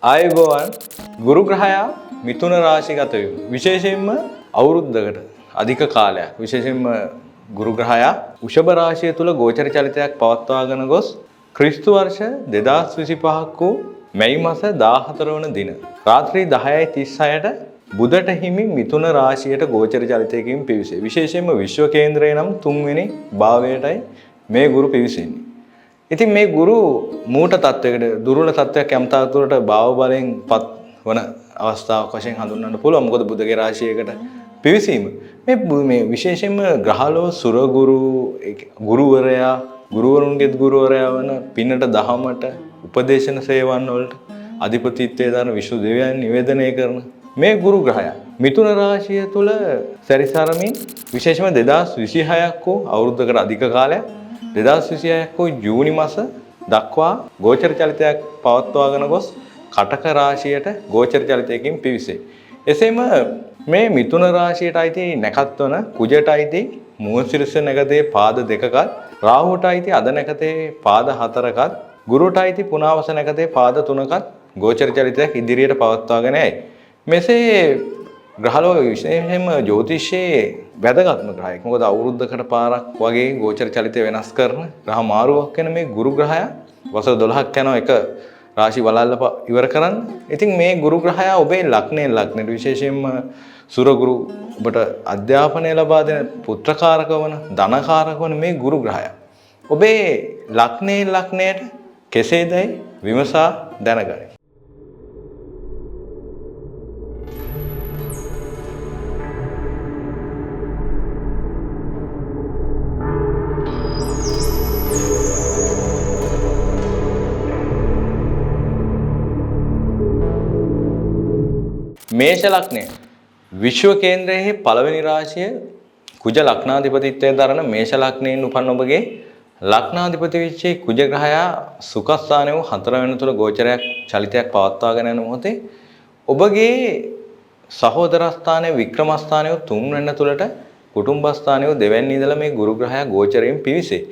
ආයුබෝවන් ගුරු ග්‍රහයා මිථුන රාශිගත වීම විශේෂයෙන්ම අවුරුද්දකට අධික කාලයක් විශේෂයෙන්ම ගුරු ග්‍රහයා වෘෂභ රාශිය තුල ගෝචර චලිතයක් පවත්වාගෙන ගොස් ක්‍රිස්තු වර්ෂ 2025 වූ මැයි මාස 14 වන දින රාත්‍රී 10:36ට බුදට හිමි මිථුන රාශියට ගෝචර චලිතයකින් පිවිසේ. විශේෂයෙන්ම විශ්ව කේන්ද්‍රය නම් 3 වෙනි භාවයටයි මේ ගුරු පිවිසෙන්නේ. ඉතින් මේ ගුරු මූට තත්වයකට දුර්වල තත්වයක් යම් තාතුරට භාව බලයෙන් පත් වන අවස්ථාවක් වශයෙන් හඳුන්වන්න පුළුවන්. මොකද බුධගේ රාශියකට පිවිසීම මේ විශේෂයෙන්ම ග්‍රහලෝ සුරගුරු ගුරුවරයා ගුරුවරුන්ගේ ගුරුවරයා වන පින්නට දහමට උපදේශන සේවන් වලට අධිපතිත්වයේ දරන විෂ්ණු දෙවියන් නිවේදනය කරන මේ ගුරු ග්‍රහය මිථුන රාශිය තුල සැරිසරමින් විශේෂයෙන්ම 2026ක් වූ අවුරුද්දකට අධික කාලයක් 2026 වූ ජූනි මාස දක්වා ගෝචර චලිතයක් පවත්වාගෙන ගොස් කටක රාශියට ගෝචර චලිතයකින් පිවිසේ. එසේම මේ මිථුන රාශියට අයිති නැකත් වන කුජට අයිති මූලශීර්ෂ නැගතේ පාද දෙකකත් රාහුට අයිති අද නැකතේ පාද හතරකත් ගුරුට අයිති පුනාවස නැකතේ පාද තුනකත් ගෝචර චලිතයක් ඉදිරියට පවත්වාගෙන යයි. මෙසේ ග්‍රහලෝ විශේෂයෙන්ම ජ්‍යොතිෂයේ වැදගත්ම ග්‍රහයක්. මොකද අවුරුද්දකට පාරක් වගේ ගෝචර චලිතය වෙනස් කරන ග්‍රහ මාරුවක් වෙන මේ ගුරු ග්‍රහය වසර 12ක් යනවා එක රාශි වලල්ල ඉවර කරන්න. ඉතින් මේ ගුරු ග්‍රහය ඔබේ ලග්නයට විශේෂයෙන්ම සුර ගුරු ඔබට අධ්‍යාපනය ලබා දෙන පුත්‍රකාරක වන ධනකාරක වන මේ ගුරු ග්‍රහය ඔබේ ලග්නයට කෙසේදයි විමසා දැනගනි. මේෂ ලග්නය විශ්ව කේන්ද්‍රයේ පළවෙනි රාශිය කුජ ලග්නාධිපතිත්වයෙන් දරන මේෂ ලග්නයෙන් උපන් ඔබගේ ලග්නාධිපති වෙච්ච කුජ ග්‍රහයා සුඛස්ථානයේ 4 වෙනි තුල ගෝචරයක් චලිතයක් පවත්වාගෙන යන මොහොතේ ඔබගේ සහෝදර ස්ථානයේ වික්‍රම ස්ථානයේ 3 වෙනි තුලට කුටුම්බ ස්ථානයේ 2 වෙනි ඉඳලා මේ ගුරු ග්‍රහයා ගෝචරයෙන් පිවිසේ.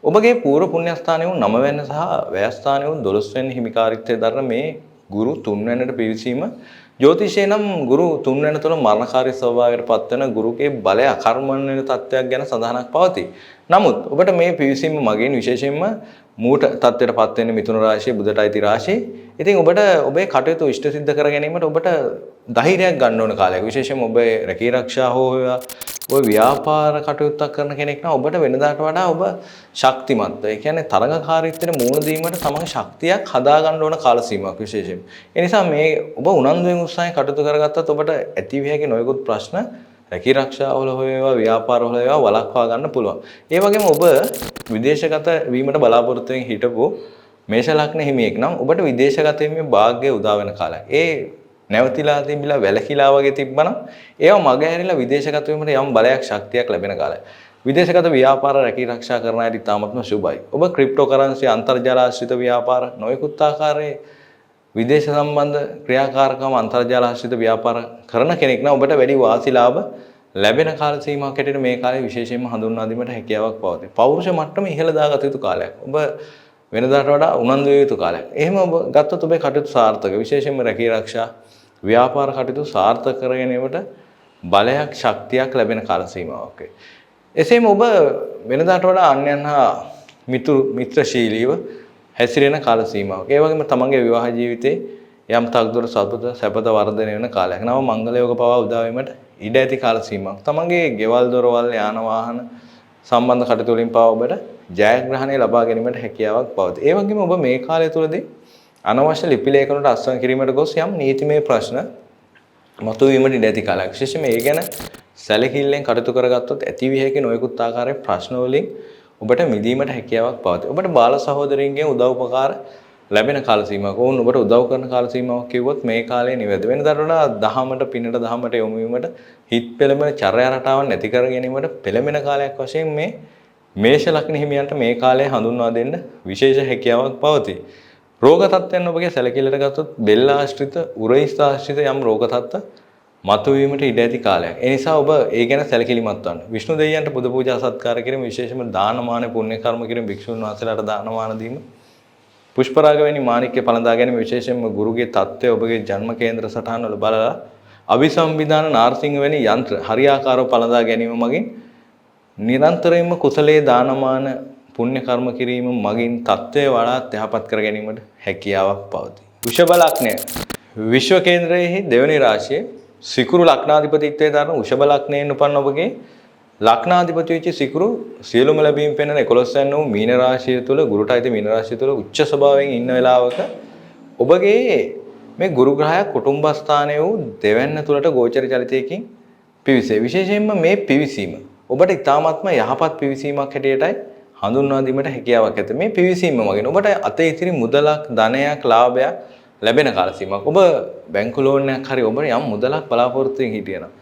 ඔබගේ පූර්ව පුණ්‍ය ස්ථානයේ 9 වෙනි සහ වැය ස්ථානයේ 12 වෙනි හිමිකාරීත්වයෙන් දරන මේ ගුරු 3 වෙනිට පිවිසීම ජ්‍යොතිෂයේ නම් ගුරු 3 වෙනි තුල මරණකාරී ස්වභාවයට පත්වන ගුරුගේ බලය අකර්මණ්‍ය වෙන තත්ත්වයක් ගැන සඳහනක් පවතී. නමුත් ඔබට මේ පිවිසීම මගින් විශේෂයෙන්ම මූට තත්ත්වයට පත් වෙන මිථුන රාශිය බුදට අයිති රාශිය. ඉතින් ඔබට ඔබේ කටයුතු ඉෂ්ට සිද්ධ කර ගැනීමට ඔබට ධෛර්යයක් ගන්න ඕන කාලයක්. විශේෂයෙන්ම ඔබේ රැකී ආරක්ෂා හෝ ඔය ව්‍යාපාර කටයුත්තක් කරන කෙනෙක් නම් ඔබට වෙනදාට වඩා ඔබ ශක්තිමත්. ඒ කියන්නේ තරඟකාරීත්වයට මුහුණ දීමට තමන්ගේ ශක්තියක් හදා ගන්න ඕන කාල සීමාවක් විශේෂයෙන්. ඒ නිසා මේ ඔබ උනන්දුවෙන් උත්සාහයෙන් කටයුතු කරගත්තත් ඔබට ඇති විය හැකි නොයෙකුත් ප්‍රශ්න රැකී ආරක්ෂාවල හොයවා ව්‍යාපාරවල හොයවා වළක්වා ගන්න පුළුවන්. ඒ වගේම ඔබ විදේශගත වීමට බලාපොරොත්තු වෙමින් හිටපු මේෂ ලග්න හිමියෙක් නම් ඔබට විදේශගත වීමේ වාග්ය උදා වෙන කාලයක්. ඒ නැවතිලා තිබිලා වැලකිලා වගේ තිබ්බනම් ඒවා මග ඇරිලා විදේශගත වීමට යම් බලයක් ශක්තියක් ලැබෙන කාලයක්. විදේශගත ව්‍යාපාර රැකී ආරක්ෂා කරන අයට ඉතාමත්ම සුබයි. ඔබ ක්‍රිප්ටෝ කරන්සි අන්තර්ජාල ආශ්‍රිත ව්‍යාපාර නොයෙකුත් ආකාරයේ විදේශ සම්බන්ධ ක්‍රියාකාරකම් අන්තර්ජාල ආශ්‍රිත ව්‍යාපාර කරන කෙනෙක් නම් ඔබට වැඩි වාසි ලාභ ලැබෙන කාල සීමාවක් හැටියට මේ කාලේ විශේෂයෙන්ම හඳුන්වා දීමට හැකියාවක් පවතී. පෞරුෂ මට්ටම ඉහළ දාගත යුතු කාලයක්. ඔබ වෙනදාට වඩා උනන්දු විය යුතු කාලයක්. එහෙම ඔබ ගත්තොත් ඔබේ කටයුතු සාර්ථක. විශේෂයෙන්ම රැකී ආරක්ෂා ව්‍යාපාර කටයුතු සාර්ථක කර ගැනීමට බලයක් ශක්තියක් ලැබෙන කාල සීමාවක්. එසේම ඔබ වෙනදාට වඩා අන්‍යයන් හා මිත්‍රශීලීව හැසිරෙන කාල සීමාවක්. ඒ වගේම තමන්ගේ විවාහ ජීවිතේ යම් තක්දුර සැපත වර්ධනය වෙන කාලයක්. නව මංගල යෝග පවා උදා වීමට ඉඩ ඇති කාල සීමාවක්. තමන්ගේ ගෙවල් දොරවල් යාන වාහන සම්බන්ධ කටයුතු වලින් පවා ඔබට ජයග්‍රහණය ලබා ගැනීමට හැකියාවක් පවතී. ඒ වගේම ඔබ මේ කාලය තුලදී අනවශ්‍ය ලිපි ලේඛනවලට අස්වැන්න කිරීමට ගොස් යම් නීතිමය ප්‍රශ්න මතුවීමට ඉඩ ඇති කාලයක්. විශේෂයෙන්ම ඒ ගැන සැලකිල්ලෙන් කටයුතු කරගත්තොත් ඇති විය හැකි නොයෙකුත් ආකාරයේ ප්‍රශ්න වලින් ඔබට මිදීමට හැකියාවක් පවතී. ඔබට බාල සහෝදරයින්ගෙන් උදව් උපකාර ලැබෙන කාල සීමාවක්. ඔවුන් ඔබට උදව් කරන කාල සීමාවක් කිව්වොත් මේ කාලේ නිවැරදි. වෙනදාට වඩා දහමට පිනට දහමට යොමු වීමට හිත් පෙළඹෙන චර්යා රටාවන් නැති කර ගැනීමට පෙළඹෙන කාලයක් වශයෙන් මේ මේෂ ලග්න හිමියන්ට මේ කාලය හඳුන්වා දෙන්න විශේෂ හැකියාවක් පවතී. රෝග තත්ත්වයන් ඔබගේ සැලකිල්ලට ගත්තොත් බෙල්ල ආශ්‍රිත උරහිස් ආශ්‍රිත යම් රෝග තත්ත්ව මතුවීමට ඉඩ ඇති කාලයක්. ඒ නිසා ඔබ ඒ ගැන සැලකිලිමත් වන්න. විෂ්ණු දෙවියන්ට පුද පූජා සත්කාර කිරීම විශේෂයෙන්ම දානමාන පුණ්‍ය කර්ම කිරීම භික්ෂුන් වහන්සේලාට දානමාන දීම පුෂ්පරාග වැනි මාණික්‍ය පළඳා ගැනීම විශේෂයෙන්ම ගුරුගේ தත්ත්වය ඔබගේ ජන්ම කේන්ද්‍ර සටහන් වල බලලා අභිසම්විධාන නාරසිංහ වැනි යන්ත්‍ර හරියාකාරව පළඳා ගැනීම මගින් නිරන්තරයෙන්ම කුසලයේ දානමාන පුණ්‍ය කර්ම කිරීම මගින් தත්ත්වය වඩාත් යහපත් කර ගැනීමට හැකියාවක් පවතී. වෘෂභ ලග්නය විශ්ව කේන්ද්‍රයේ දෙවැනි රාශියේ සිකුරු ලග්නාධිපතිත්වයේ දරන වෘෂභ ලග්නයෙන් උපන් ඔබගේ ලග්නාධිපති වෙච්ච සිකුරු සියලුම ලැබීම් පෙන්වන 11 වෙනි වූ මීන රාශිය තුල ගුරුට අයිති මීන රාශිය තුල උච්ච ස්වභාවයෙන් ඉන්න වෙලාවක ඔබගේ මේ ගුරු ග්‍රහය කුටුම්බස්ථානයේ වූ දෙවැන්න තුලට ගෝචර චලිතයකින් පිවිසේ. විශේෂයෙන්ම මේ පිවිසීම ඔබට ඉතාමත්ම යහපත් පිවිසීමක් හැටියටයි හඳුන්වා දීමට හැකියාවක් ඇත. මේ පිවිසීම මගින් ඔබට අතේ ඉතිරි මුදලක්, ධනයක්, ලාභයක් ලැබෙන කාල සීමාවක්. ඔබ බැංකු ලෝන් එකක් හරි ඔබ යම් මුදලක් බලාපොරොත්තු වෙමින් හිටියනම්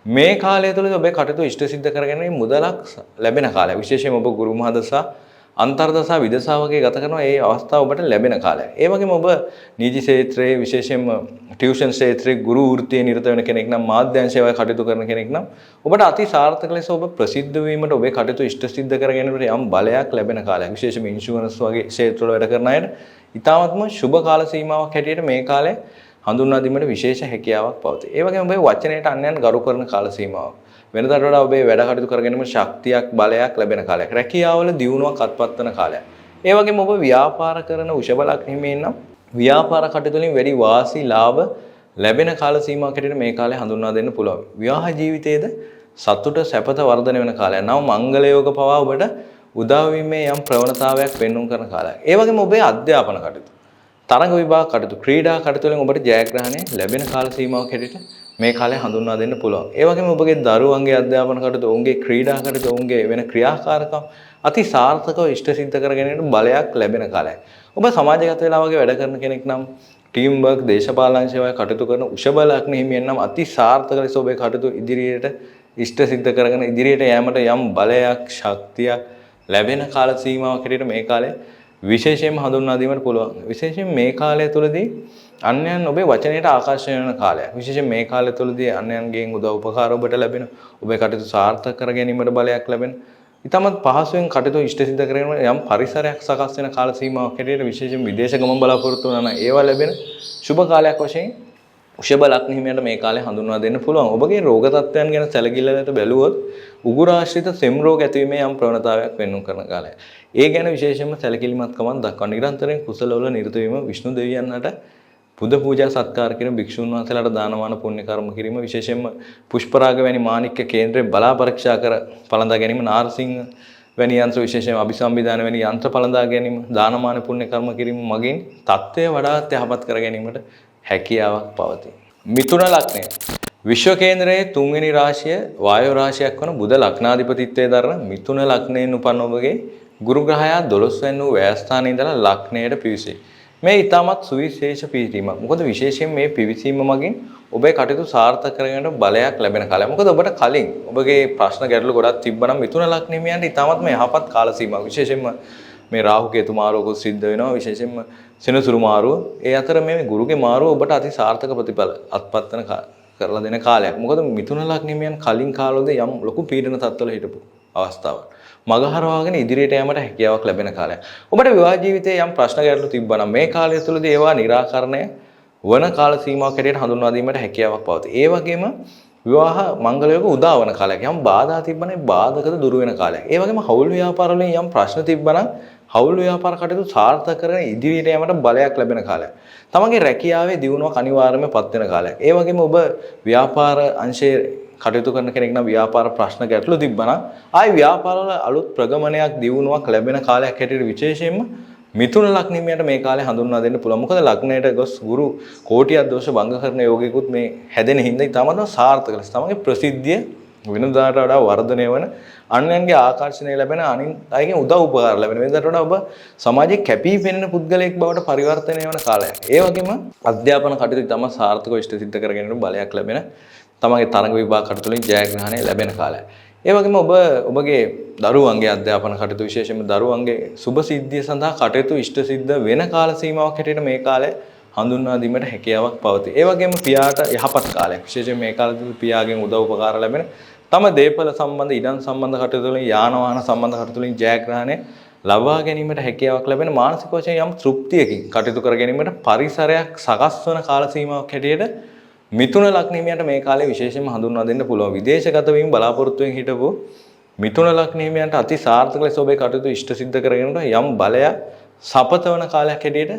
මේ කාලය තුළ ඔබේ කටයුතු ඉෂ්ට සිද්ධ කරගෙන මුදලක් ලැබෙන කාලය. විශේෂයෙන්ම ඔබ ගුරු මහදසා, අන්තර්දසා, විදසා වගේ ගත කරන ඒ අවස්ථාව ඔබට ලැබෙන කාලය. ඒ වගේම ඔබ නීති ක්ෂේත්‍රයේ විශේෂයෙන්ම ටියුෂන් ක්ෂේත්‍රයේ ගුරු වෘත්තියේ නිරත වෙන කෙනෙක් නම්, මාධ්‍යංශයේ කටයුතු කරන කෙනෙක් නම් ඔබට අති සාර්ථක ලෙස ඔබ ප්‍රසිද්ධ වීමට ඔබේ කටයුතු ඉෂ්ට සිද්ධ කර ගැනීමට යම් බලයක් ලැබෙන කාලයක්. විශේෂයෙන්ම ඉන්ෂුරන්ස් වගේ ක්ෂේත්‍රවල වැඩ කරන අයට ඉතාමත්ම සුබ කාල සීමාවක් හැටියට මේ කාලය හඳුන්වා දීමට විශේෂ හැකියාවක් පවතී. ඒ වගේම ඔබේ වචනයට අන්‍යයන් ගරු කරන කාල සීමාවක්. වෙනදාට වඩා ඔබේ වැඩ කටයුතු කර ගැනීම ශක්තියක්, බලයක් ලැබෙන කාලයක්. රැකියාවල දියුණුවක් අත්පත් වන කාලයක්. ඒ වගේම ඔබ ව්‍යාපාර කරන වෘෂභ ලග්නෙහිමින් නම් ව්‍යාපාර කටයුතු වලින් වැඩි වාසි, ලාභ ලැබෙන කාල සීමාවක් හැටියට මේ කාලය හඳුන්වා දෙන්න පුළුවන්. විවාහ ජීවිතයේද සතුට, සැපත වර්ධනය වෙන කාලයක්. නව මංගල යෝග පවා ඔබට උදා වීමේ යම් ප්‍රවණතාවයක් පෙන්වුම් කරන කාලයක්. ඒ වගේම ඔබේ අධ්‍යාපන කටයුතු, තරඟ විභාග කටයුතු, ක්‍රීඩා කටයුතු වලින් ඔබට ජයග්‍රහණය ලැබෙන කාල සීමාවක් හැටියට මේ කාලය හඳුන්වා දෙන්න පුළුවන්. ඒ වගේම ඔබගේ දරුවන්ගේ අධ්‍යාපන කටයුතු, ඔවුන්ගේ ක්‍රීඩා කටයුතු, ඔවුන්ගේ වෙන ක්‍රියාකාරකම් අති සාර්ථකව ඉෂ්ට සිද්ධ කර ගැනීමට බලයක් ලැබෙන කාලයක්. ඔබ සමාජගත වෙලා වගේ වැඩ කරන කෙනෙක් නම්, ටීම් වර්ක්, දේශපාලන සේවාවේ කටයුතු කරන වෘෂභ ලග්න හිමියන් නම් අති සාර්ථක ලෙස ඔබේ කටයුතු ඉදිරියට ඉෂ්ට සිද්ධ කරගෙන ඉදිරියට යෑමට යම් බලයක්, ශක්තියක් ලැබෙන කාල සීමාවක් හැටියට මේ කාලය විශේෂයෙන්ම හඳුන්වා දීමට පුළුවන්. විශේෂයෙන් මේ කාලය තුළදී අන්‍යයන් ඔබේ වචනයට ආකර්ෂණය වෙන කාලයක්. විශේෂයෙන් මේ කාලය තුළදී අන්‍යයන්ගෙන් උදව් උපකාර ඔබට ලැබෙන, ඔබේ කටයුතු සාර්ථක කර ගැනීමට බලයක් ලැබෙන, ඉතාමත් පහසුවෙන් කටයුතු ඉෂ්ට සිද්ධ කරගෙන යම් පරිසරයක් සකස් වෙන කාල සීමාවක් හැටියට විශේෂයෙන් විදේශ ගමන් බලාපොරොත්තු වන ඒවා ලැබෙන සුබ කාලයක් වශයෙන් වෘෂභ ලග්න හිමියන්ට මේ කාලේ හඳුන්වා දෙන්න පුළුවන්. ඔබගේ රෝග තත්ත්වයන් ගැන සැලකිල්ලට බැලුවොත් උගුර ආශ්‍රිත සෙම් රෝග ඇතිවීමේ යම් ප්‍රවණතාවයක් පෙන්වුම් කරන කාලය. ඒ ගැන විශේෂයෙන්ම සැලකිලිමත්කමක් දක්වන නිරන්තරයෙන් කුසලවල නිරත වීම, විෂ්ණු දෙවියන්ට පුද පූජා සත්කාර කිරීම, භික්ෂුන් වහන්සේලාට දානමාන පුණ්‍ය කර්ම කිරීම, විශේෂයෙන්ම පුෂ්පරාග වැනි මාණික්‍ය කේන්ද්‍රයේ බලා පරීක්ෂා කර පළඳා ගැනීම, නාරසිංහ වැනි යන්ත්‍ර විශේෂයෙන් අභිසම්විධාන වැනි යන්ත්‍ර පළඳා ගැනීම, දානමාන පුණ්‍ය කර්ම කිරීම මගින් තත්ත්වය වඩාත් යහපත් කර ගැනීමට හැකියාවක් පවතී. මිථුන ලග්නය විශ්ව කේන්ද්‍රයේ තුන්වෙනි රාශිය වායු රාශියක් වන බුධ ලග්නාධිපතිත්වයේ දරන මිථුන ලග්නයෙන් උපන් ඔබගේ ගුරු ග්‍රහයා 12 වෙනි වූ වැයස්ථානයේ ඉඳලා ලග්නයට පිවිසේ. මේ ඊටමත් සුවිශේෂ පිවිසීමක්. මොකද විශේෂයෙන් මේ පිවිසීම මගින් ඔබේ කටයුතු සාර්ථක කරගන්න බලයක් ලැබෙන කාලයක්. මොකද ඔබට කලින් ඔබගේ ප්‍රශ්න ගැටලු ගොඩක් තිබ්බනම් මිථුන ලග්නෙ මියන්ට ඊටමත්ම යහපත් කාල සීමාවක්. විශේෂයෙන්ම මේ රාහු කේතු මාරුවක සිද්ධ වෙනවා. විශේෂයෙන්ම සෙනසුරු මාරුව. ඒ අතර මේ ගුරුගේ මාරුව ඔබට අති සාර්ථක ප්‍රතිඵල අත්පත් වෙන කරලා දෙන කාලයක්. මොකද මිථුන ලග්නෙ මියන් කලින් කාලවල යම් ලොකු පීඩන තත්ත්වවල හිටපු අවස්ථාවක්. මගහරවාගෙන ඉදිරියට යෑමට හැකියාවක් ලැබෙන කාලයක්. ඔබට විවාහ ජීවිතයේ යම් ප්‍රශ්න ගැටලු තිබ්බනම් මේ කාලය තුළදී ඒවා निराකරණය වන කාල සීමාවක් හැටියට හඳුන්වා දීමට හැකියාවක් පවතී. ඒ වගේම විවාහ මංගලයක උදා වන කාලයක්. යම් බාධා තිබ්බනම් බාධකද දුරු වෙන කාලයක්. ඒ වගේම හවුල් ව්‍යාපාර වලින් යම් ප්‍රශ්න තිබ්බනම් හවුල් ව්‍යාපාර කටයුතු සාර්ථක කරගෙන ඉදිරියට යෑමට බලයක් ලැබෙන කාලයක්. තමන්ගේ රැකියාවේ දියුණුවක් අනිවාර්යයෙන්ම පත් වෙන කාලයක්. ඒ වගේම ඔබ ව්‍යාපාර අංශයේ කටයුතු කරන කෙනෙක් නම් ව්‍යාපාර ප්‍රශ්න ගැටලු තිබ්බනම් ආයි ව්‍යාපාරවල අලුත් ප්‍රගමනයක් දියුණුවක් ලැබෙන කාලයක් හැටියට විශේෂයෙන්ම මිථුන ලග්නෙමියට මේ කාලේ හඳුන්වා දෙන්න පුළුවන්. මොකද ලග්නයට ගොස් ගුරු කෝටියක් දෝෂ භංග කරන යෝගිකුත් මේ හැදෙන හින්දා ඉතාමත් සාර්ථක ලෙස තමන්ගේ ප්‍රසිද්ධිය වෙනදාට වඩා වර්ධනය වන, අන්‍යයන්ගේ ආකර්ෂණය ලැබෙන, අනිත් අයගෙන් උදව් උපකාර ලැබෙන, වෙනදාට වඩා ඔබ සමාජයේ කැපී පෙනෙන පුද්ගලයෙක් බවට පරිවර්තනය වන කාලයක්. ඒ වගේම අධ්‍යාපන කටයුතු තම සාර්ථකව ඉෂ්ට සිද්ධ කර ගැනීමට බලයක් ලැබෙන, තමන්ගේ තරඟ විභාග කටයුතු වලින් ජයග්‍රහණය ලැබෙන කාලයක්. ඒ වගේම ඔබගේ දරුවන්ගේ අධ්‍යාපන කටයුතු විශේෂයෙන්ම දරුවන්ගේ සුබ සිද්ධිය සඳහා කටයුතු ඉෂ්ට සිද්ධ වෙන කාල සීමාවක් හැටියට මේ කාලය හඳුන්වා දීමට හැකියාවක් පවතී. ඒ වගේම පියාට යහපත් කාලයක්. විශේෂයෙන් මේ කාලෙදී පියාගෙන් උදව් උපකාර ලැබෙන, තම දේපල සම්බන්ධ, ඉඩම් සම්බන්ධ කටයුතු වලින්, යාන වාහන සම්බන්ධ කටයුතු වලින් ජයග්‍රහණය ලබා ගැනීමට හැකියාවක් ලැබෙන මානසික වශයෙන් යම් තෘප්තියකින් කටයුතු කර ගැනීමට පරිසරයක් සකස් වන කාල සීමාවක් හැටියට මිථුන ලග්න හිමියන්ට මේ කාලේ විශේෂයෙන්ම හඳුන්වා දෙන්න පුළුවන්. විදේශගත වීම බලාපොරොත්තුෙන් හිටපු මිථුන ලග්න හිමියන්ට අති සාර්ථක ලෙස ඔබේ කටයුතු ඉෂ්ට සිද්ධ කරගෙනට යම් බලයක් සපතවන කාලයක් හැටියට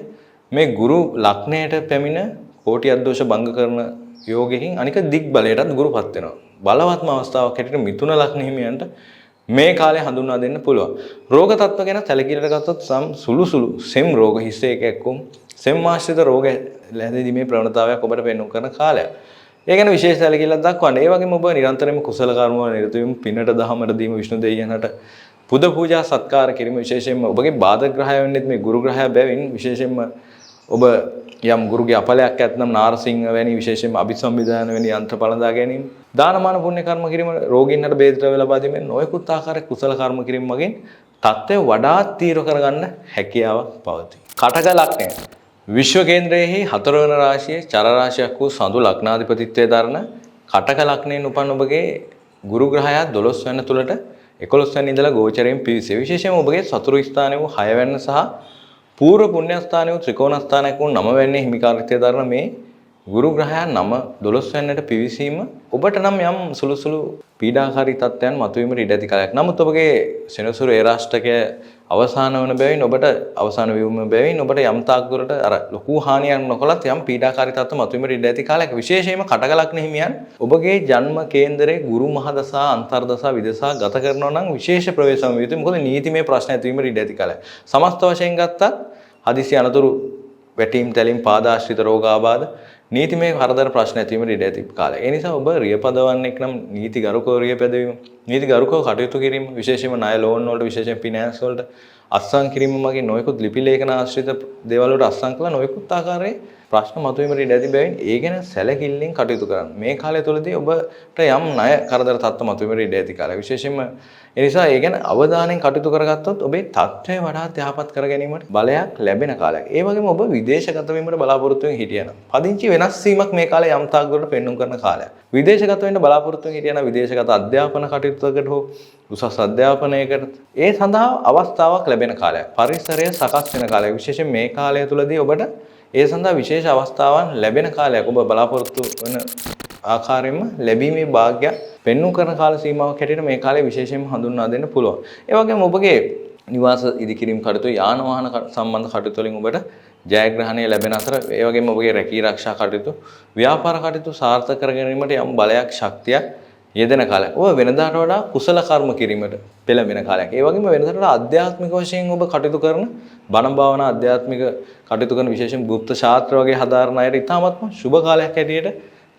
මේ ගුරු ලග්නයට පැමිණ කෝටි අද්දෝෂ භංග කරන යෝගයෙන් අනික දිග් බලයටත් ගුරුපත් වෙනවා. බලවත්ම අවස්ථාවක් හැටියට මිථුන ලග්න හිමියන්ට මේ කාලේ හඳුන්වා දෙන්න පුළුවන්. රෝග තත්ත්ව ගැන සැලකිලිට ගත්තොත් සුළු සෙම් රෝග හිස් එකක්කුම් සෙම් ආශ්‍රිත රෝග ලැබෙදීමේ ප්‍රවණතාවයක් ඔබට පෙන්වු කරන කාලයක්. ඒ ගැන විශේෂ සැලකිල්ලක් දක්වන්න. ඒ වගේම ඔබ නිරන්තරයෙන්ම කුසල කර්ම වල නිරත වීම, පිනට දහමට දීම, විෂ්ණු දෙවියන්ට පුද පූජා සත්කාර කිරීම විශේෂයෙන්ම ඔබගේ බාධක ග්‍රහය වෙන්නේ මේ ගුරු ග්‍රහය බැවින් විශේෂයෙන්ම ඔබ යම් ගුරුගේ අපලයක් ඇතනම් නාරසිංහ වැනි විශේෂයෙන්ම අභිසම්විධාන වැනි යන්ත්‍ර පළඳා ගැනීම, දානමාන පුණ්‍ය කර්ම කිරීම, රෝගීන්ට බේද ද්‍රව්‍ය ලබා දීමෙන් නොයෙකුත් ආකාරයක කුසල කර්ම කිරීම මගින් තත්ත්වය වඩාත් තීව්‍ර කරගන්න හැකියාවක් පවතී. කටක ලග්නය විශ්ව කේන්ද්‍රයේ 4 වන රාශියේ චර රාශියක් වූ සඳු ලග්නාධිපතිත්වයේ දරන කටක ලග්නයෙන් උපන් ඔබගේ ගුරු ග්‍රහයා 12 වෙනි තුලට 11 වෙනි ඉඳලා ගෝචරයෙන් පිවිසේ. විශේෂයෙන්ම ඔබගේ සතුරු ස්ථානයේ වූ 6 වෙනි සහ පූර්ව පුණ්‍ය ස්ථානයේ වූ ත්‍රිකෝණ ස්ථානයක වූ 9 වෙනි හිමිකාරීත්වයේ දරන මේ ගුරු ග්‍රහයා 12 වෙනිට පිවිසීම ඔබට නම් යම් සුළු පීඩාකාරී තත්ත්වයන් මතුවීමට ඉඩ ඇති කාලයක්. නමුත් ඔබගේ සෙනසුරු ඒරාෂ්ටකය අවසාන වන බැවින් ඔබට අවසාන වීම බැවින් ඔබට යම් තාක් දුරට අර ලොකු හානියක් නොකලත් යම් පීඩාකාරී තත්ත්ව මතුවීමට ඉඩ ඇති කාලයක්. විශේෂයෙන්ම කටක ලග්න හිමියන් ඔබගේ ජන්ම කේන්දරයේ ගුරු මහදසා අන්තර්දසා විදසා ගත කරනවා නම් විශේෂ ප්‍රවේශම් විය යුතුයි. මොකද නීතිමය ප්‍රශ්න ඇතිවීමට ඉඩ ඇති කාලයක්. සමස්ත වශයෙන් ගත්තත් හදිසි අනතුරු වැටීම් තැලීම් පාදාශ්‍රිත රෝගාබාධ නීතිමය වරදර ප්‍රශ්න ඇතිවීමට ඉඩ ඇති කාලය. ඒ නිසා ඔබ රියපදවන්නෙක් නම් නීති ගරුකව රියපැදවීම, නීති ගරුකව කටයුතු කිරීම, විශේෂයෙන්ම ණය ලෝන් වලට විශේෂයෙන් ෆිනෑන්ස් වලට අත්සන් කිරීම මගින් නොයෙකුත් ලිපි ලේඛන ආශ්‍රිත දේවල් වලට අත්සන් කළා නොයෙකුත් ආකාරයේ ප්‍රශ්න මතුවීමට ඉඩ ඇති බැවින් ඒ ගැන සැලකිල්ලෙන් කටයුතු කරන්න. මේ කාලය තුළදී ඔබට යම් ණය කරදර තත්ත්ව මතුවීමට ඉඩ ඇති කාලය. විශේෂයෙන්ම ඒ නිසා ඒ ගැන අවධානයෙන් කටයුතු කරගත්තොත් ඔබේ තත්ත්වය වඩාත් යහපත් කර ගැනීමට බලයක් ලැබෙන කාලයක්. ඒ වගේම ඔබ විදේශගත වීමට බලාපොරොත්තු වෙමින් හිටියනම් පදිංචි වෙනස් වීමක් මේ කාලේ යම් තාක් දුරට පෙන්වුම් කරන කාලයක්. විදේශගත වෙන්න බලාපොරොත්තු වෙමින් හිටියනම් විදේශගත අධ්‍යාපන කටයුතුකට හෝ උසස් අධ්‍යාපනයකට ඒ සඳහා අවස්ථාවක් ලැබෙන කාලයක්. පරිසරය සකස් වෙන කාලයක්. විශේෂයෙන් මේ කාලය තුලදී ඔබට ඒ සඳහා විශේෂ අවස්ථාවන් ලැබෙන කාලයක්. ඔබ බලාපොරොත්තු වන ආකාරයෙන්ම ලැබීමේ වාග්ය පෙන්වු කරන කාල සීමාවක් හැටියට මේ කාලේ විශේෂයෙන්ම හඳුන්වා දෙන්න පුළුවන්. ඒ වගේම ඔබගේ නිවාස ඉදිකිරීම කටයුතු, යාන වාහන සම්බන්ධ කටයුතු වලින් ඔබට ජයග්‍රහණය ලැබෙන අතර ඒ වගේම ඔබගේ රැකී ආරක්ෂා කටයුතු, ව්‍යාපාර කටයුතු සාර්ථක කර ගැනීමට යම් බලයක්, ශක්තියක් යෙදෙන කාලයක්. ඔබ වෙනදාට වඩා කුසල කර්ම කිරීමට පෙළඹෙන කාලයක්. ඒ වගේම වෙනදාට වඩා ආධ්‍යාත්මික වශයෙන් ඔබ කටයුතු කරන බණ භාවනා ආධ්‍යාත්මික කටයුතු කරන විශේෂයෙන් ගුප්ත ශාස්ත්‍ර වගේ හදාරන අයට ඉතාමත්ම සුබ කාලයක් හැටියට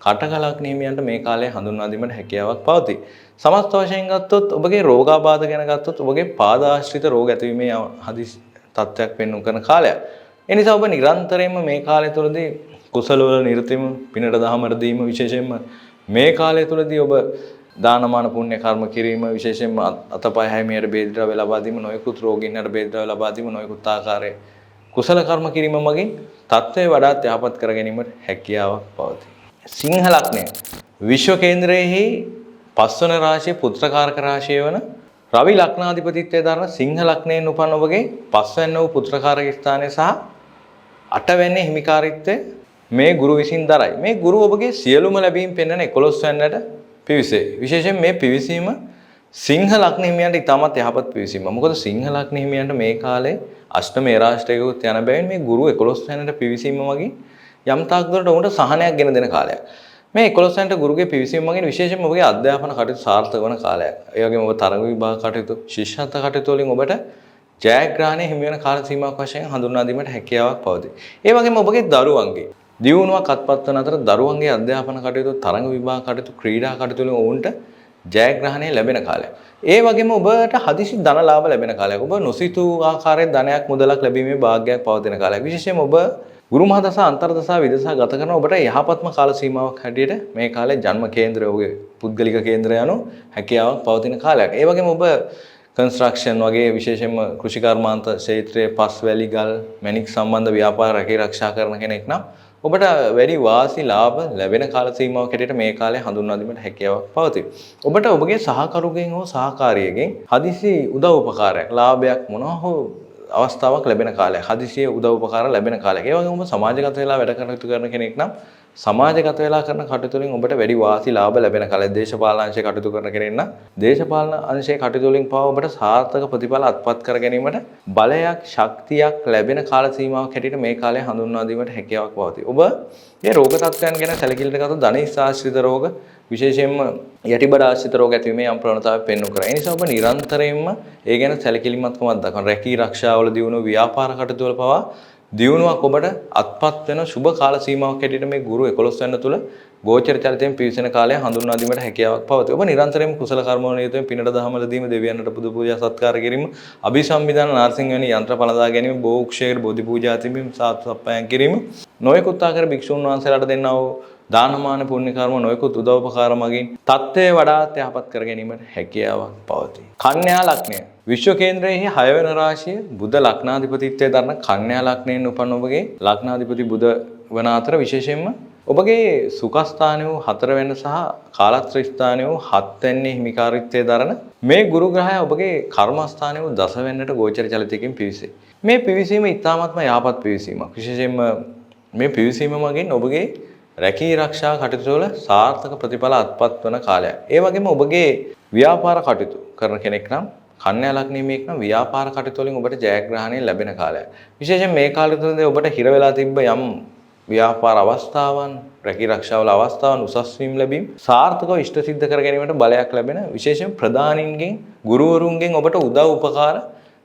කටක ලග්න හිමියන්ට මේ කාලය හඳුන්වා දීමට හැකියාවක් පවතී. සමස්ත වශයෙන් ගත්තොත් ඔබගේ රෝගාබාධ ගැන ගත්තොත් ඔබගේ පාදාශ්‍රිත රෝග ඇතිවීමේ හදිසි තත්ත්වයක් පෙන්වු කරන කාලයක්. ඒ නිසා ඔබ නිරන්තරයෙන්ම මේ කාලය තුළදී කුසල වල නිරත වීම, පිනට දහමට දීම විශේෂයෙන්ම මේ කාලය තුළදී ඔබ දානමාන පුණ්‍ය කර්ම කිරීම විශේෂයෙන්ම අතපය හැමියට බේද ද්‍රව්‍ය ලබා දීම, නොයෙකුත් රෝගීන්ට බේද ද්‍රව්‍ය ලබා දීම, නොයෙකුත් ආකාරයේ කුසල කර්ම කිරීම මගින් තත්ත්වය වඩාත් යහපත් කර ගැනීමට හැකියාවක් පවතී. සිංහ ලග්නය විශ්ව කේන්ද්‍රයේ 5 වන රාශිය පුත්‍රකාරක රාශිය වන රවි ලග්නාධිපතිත්වයේ දරන සිංහ ලග්නයෙන් උපන් ඔබගේ 5 වෙනි වූ පුත්‍රකාරක ස්ථානයේ සහ 8 වෙනි හිමිකාරීත්වය මේ ගුරු විසින් දරයි. මේ ගුරු ඔබගේ සියලුම ලැබීම් පෙන්වන 11 වෙනිට පිවිසේ. විශේෂයෙන් මේ පිවිසීම සිංහ ලග්න හිමියන්ට ඉතාමත් යහපත් පිවිසීමක්. මොකද සිංහ ලග්න හිමියන්ට මේ කාලේ අෂ්ටම ඒරාෂ්ටකයකට යන බැවින් මේ ගුරු 11 වෙනිට පිවිසීම වගේ යම් තාක් දුරට උන්ට සහනයක් ගෙන දෙන කාලයක්. මේ 11 වෙනිට ගුරුගේ පිවිසීම මගින් විශේෂයෙන්ම ඔබගේ අධ්‍යාපන කටයුතු සාර්ථක වන කාලයක්. ඒ වගේම ඔබ තරඟ විභාග කටයුතු, ශිෂ්‍යත්ව කටයුතු වලින් ඔබට ජයග්‍රහණය හිමි වෙන කාල සීමාවක් වශයෙන් හඳුන්වා දීමට හැකියාවක් පවතී. ඒ වගේම ඔබගේ දරුවන්ගේ දියුණුවක් අත්පත් වන අතර දරුවන්ගේ අධ්‍යාපන කටයුතු, තරඟ විභාග කටයුතු, ක්‍රීඩා කටයුතු වලින් ඔවුන්ට ජයග්‍රහණය ලැබෙන කාලයක්. ඒ වගේම ඔබට හදිසි ධන ලාභ ලැබෙන කාලයක්. ඔබ නොසිතූ ආකාරයේ ධනයක් මුදලක් ලැබීමේ වාග්යක් පවතින කාලයක්. විශේෂයෙන්ම ඔබ ගුරු මහදසා අන්තර්දසා විදසා ගත කරන ඔබට යහපත්ම කාල සීමාවක් හැටියට මේ කාලේ ජන්ම කේන්ද්‍රය ඔබගේ පුද්ගලික කේන්ද්‍රය යනු හැකියාවක් පවතින කාලයක්. ඒ වගේම ඔබ කන්ස්ට්‍රක්ෂන් වගේ විශේෂයෙන්ම කෘෂි කර්මාන්ත ක්ෂේත්‍රයේ පස් වැලි ගල් මැණික් සම්බන්ධ ව්‍යාපාර රැකී ආරක්ෂා කරන කෙනෙක් නම් ඔබට වැඩි වාසි ලාභ ලැබෙන කාල සීමාවක් හැටියට මේ කාලය හඳුන්වා දීමට හැකියාවක් පවතී. ඔබට ඔබගේ සහකරුගෙන් හෝ සහකාරියගෙන් හදිසි උදව් උපකාරයක් ලාභයක් මොනවා හෝ අවස්ථාවක් ලැබෙන කාලයක්. හදිසියේ උදව් උපකාර ලැබෙන කාලයක්. ඒ වගේම ඔබ සමාජගත වෙලා වැඩ කටයුතු කරන කෙනෙක් නම් සමාජගත වෙලා කරන කටයුතු වලින් ඔබට වැඩි වාසි ලාභ ලැබෙන කාලයක්. දේශපාලන අංශයේ කටයුතු කරන කෙනෙක් නම් දේශපාලන අංශයේ කටයුතු වලින් පවා ඔබට සාර්ථක ප්‍රතිඵල අත්පත් කර ගැනීමට බලයක් ශක්තියක් ලැබෙන කාල සීමාවක් හැටියට මේ කාලය හඳුන්වා දීමට හැකියාවක් පවතී. ඔබ මේ රෝග තත්ත්වයන් ගැන සැලකිලිට ගත්තොත් ධනිස් ආශ්‍රිත රෝග විශේෂයෙන්ම යටිබඩ ආශ්‍රිත රෝග ඇතිවීමේ යම් ප්‍රවණතාවක් පෙන්වු කරා. ඒ නිසා ඔබ නිරන්තරයෙන්ම ඒ ගැන සැලකිලිමත්කමක් දක්වන රැකී ආරක්ෂාවල දියුණුව ව්‍යාපාර කටයුතු වල පවා දියුණුවක් ඔබට අත්පත් වෙන සුබ කාල සීමාවක් හැටියට මේ ගුරු 11 වෙනි තුල ගෝචර චරිතයෙන් පිවිසෙන කාලය හඳුන්වා දීමට හැකියාවක් පවතී. ඔබ නිරන්තරයෙන්ම කුසල කර්ම වල නියුතව පිනට දහමල දීම දෙවියන්ට පුදු පූජා සත්කාර කිරීම අභිසම්විධාන නාරසිංහ වැනි යන්ත්‍ර පළදා ගැනීම බෝක්ෂේර බෝධි පූජා තිබීම සාත්සප්පයන් කිරීම නොයෙකුත් ආකාර භික්ෂුන් වහන්සේලාට දෙන්නා වූ දානමාන පුණ්‍ය කර්ම නොයෙකුත් උදව්පකාර මගින් තත්ත්වය වඩාත් යහපත් කර ගැනීමට හැකියාවක් පවතී. කන්‍යා ලග්නය විශ්ව කේන්ද්‍රයේ 6 වෙනි රාශිය බුධ ලග්නාධිපතිත්වයේ දරන කන්‍යා ලග්නයෙන් උපන් ඔබගේ ලග්නාධිපති බුධ වන අතර විශේෂයෙන්ම ඔබගේ සුඛස්ථානය වූ 4 වෙනි සහ කාලත්‍ර ස්ථානය වූ 7 වෙනි හිමිකාරීත්වයේ දරන මේ ගුරු ග්‍රහය ඔබගේ කර්මස්ථානය වූ 10 වෙනිට ගෝචර චලිතයකින් පිවිසේ. මේ පිවිසීම ඉතාමත්ම යහපත් පිවිසීමක්. විශේෂයෙන්ම මේ පිවිසීම මගින් ඔබගේ රැකී ආරක්ෂා කටයුතු වල සාර්ථක ප්‍රතිඵල අත්පත් වන කාලයක්. ඒ වගේම ඔබගේ ව්‍යාපාර කටයුතු කරන කෙනෙක් නම් කන්‍යා ලග්නයේ මේක නම් ව්‍යාපාර කටයුතු වලින් ඔබට ජයග්‍රහණය ලැබෙන කාලයක්. විශේෂයෙන් මේ කාලය තුළදී ඔබට හිර වෙලා තිබ්බ යම් ව්‍යාපාර අවස්ථාවන්, රැකී ආරක්ෂා වල අවස්ථාවන් උසස් වීම ලැබීම සාර්ථකව ඉෂ්ට සිද්ධ කර ගැනීමට බලයක් ලැබෙන විශේෂයෙන් ප්‍රධානීන්ගෙන්, ගුරුවරුන්ගෙන් ඔබට උදව් උපකාර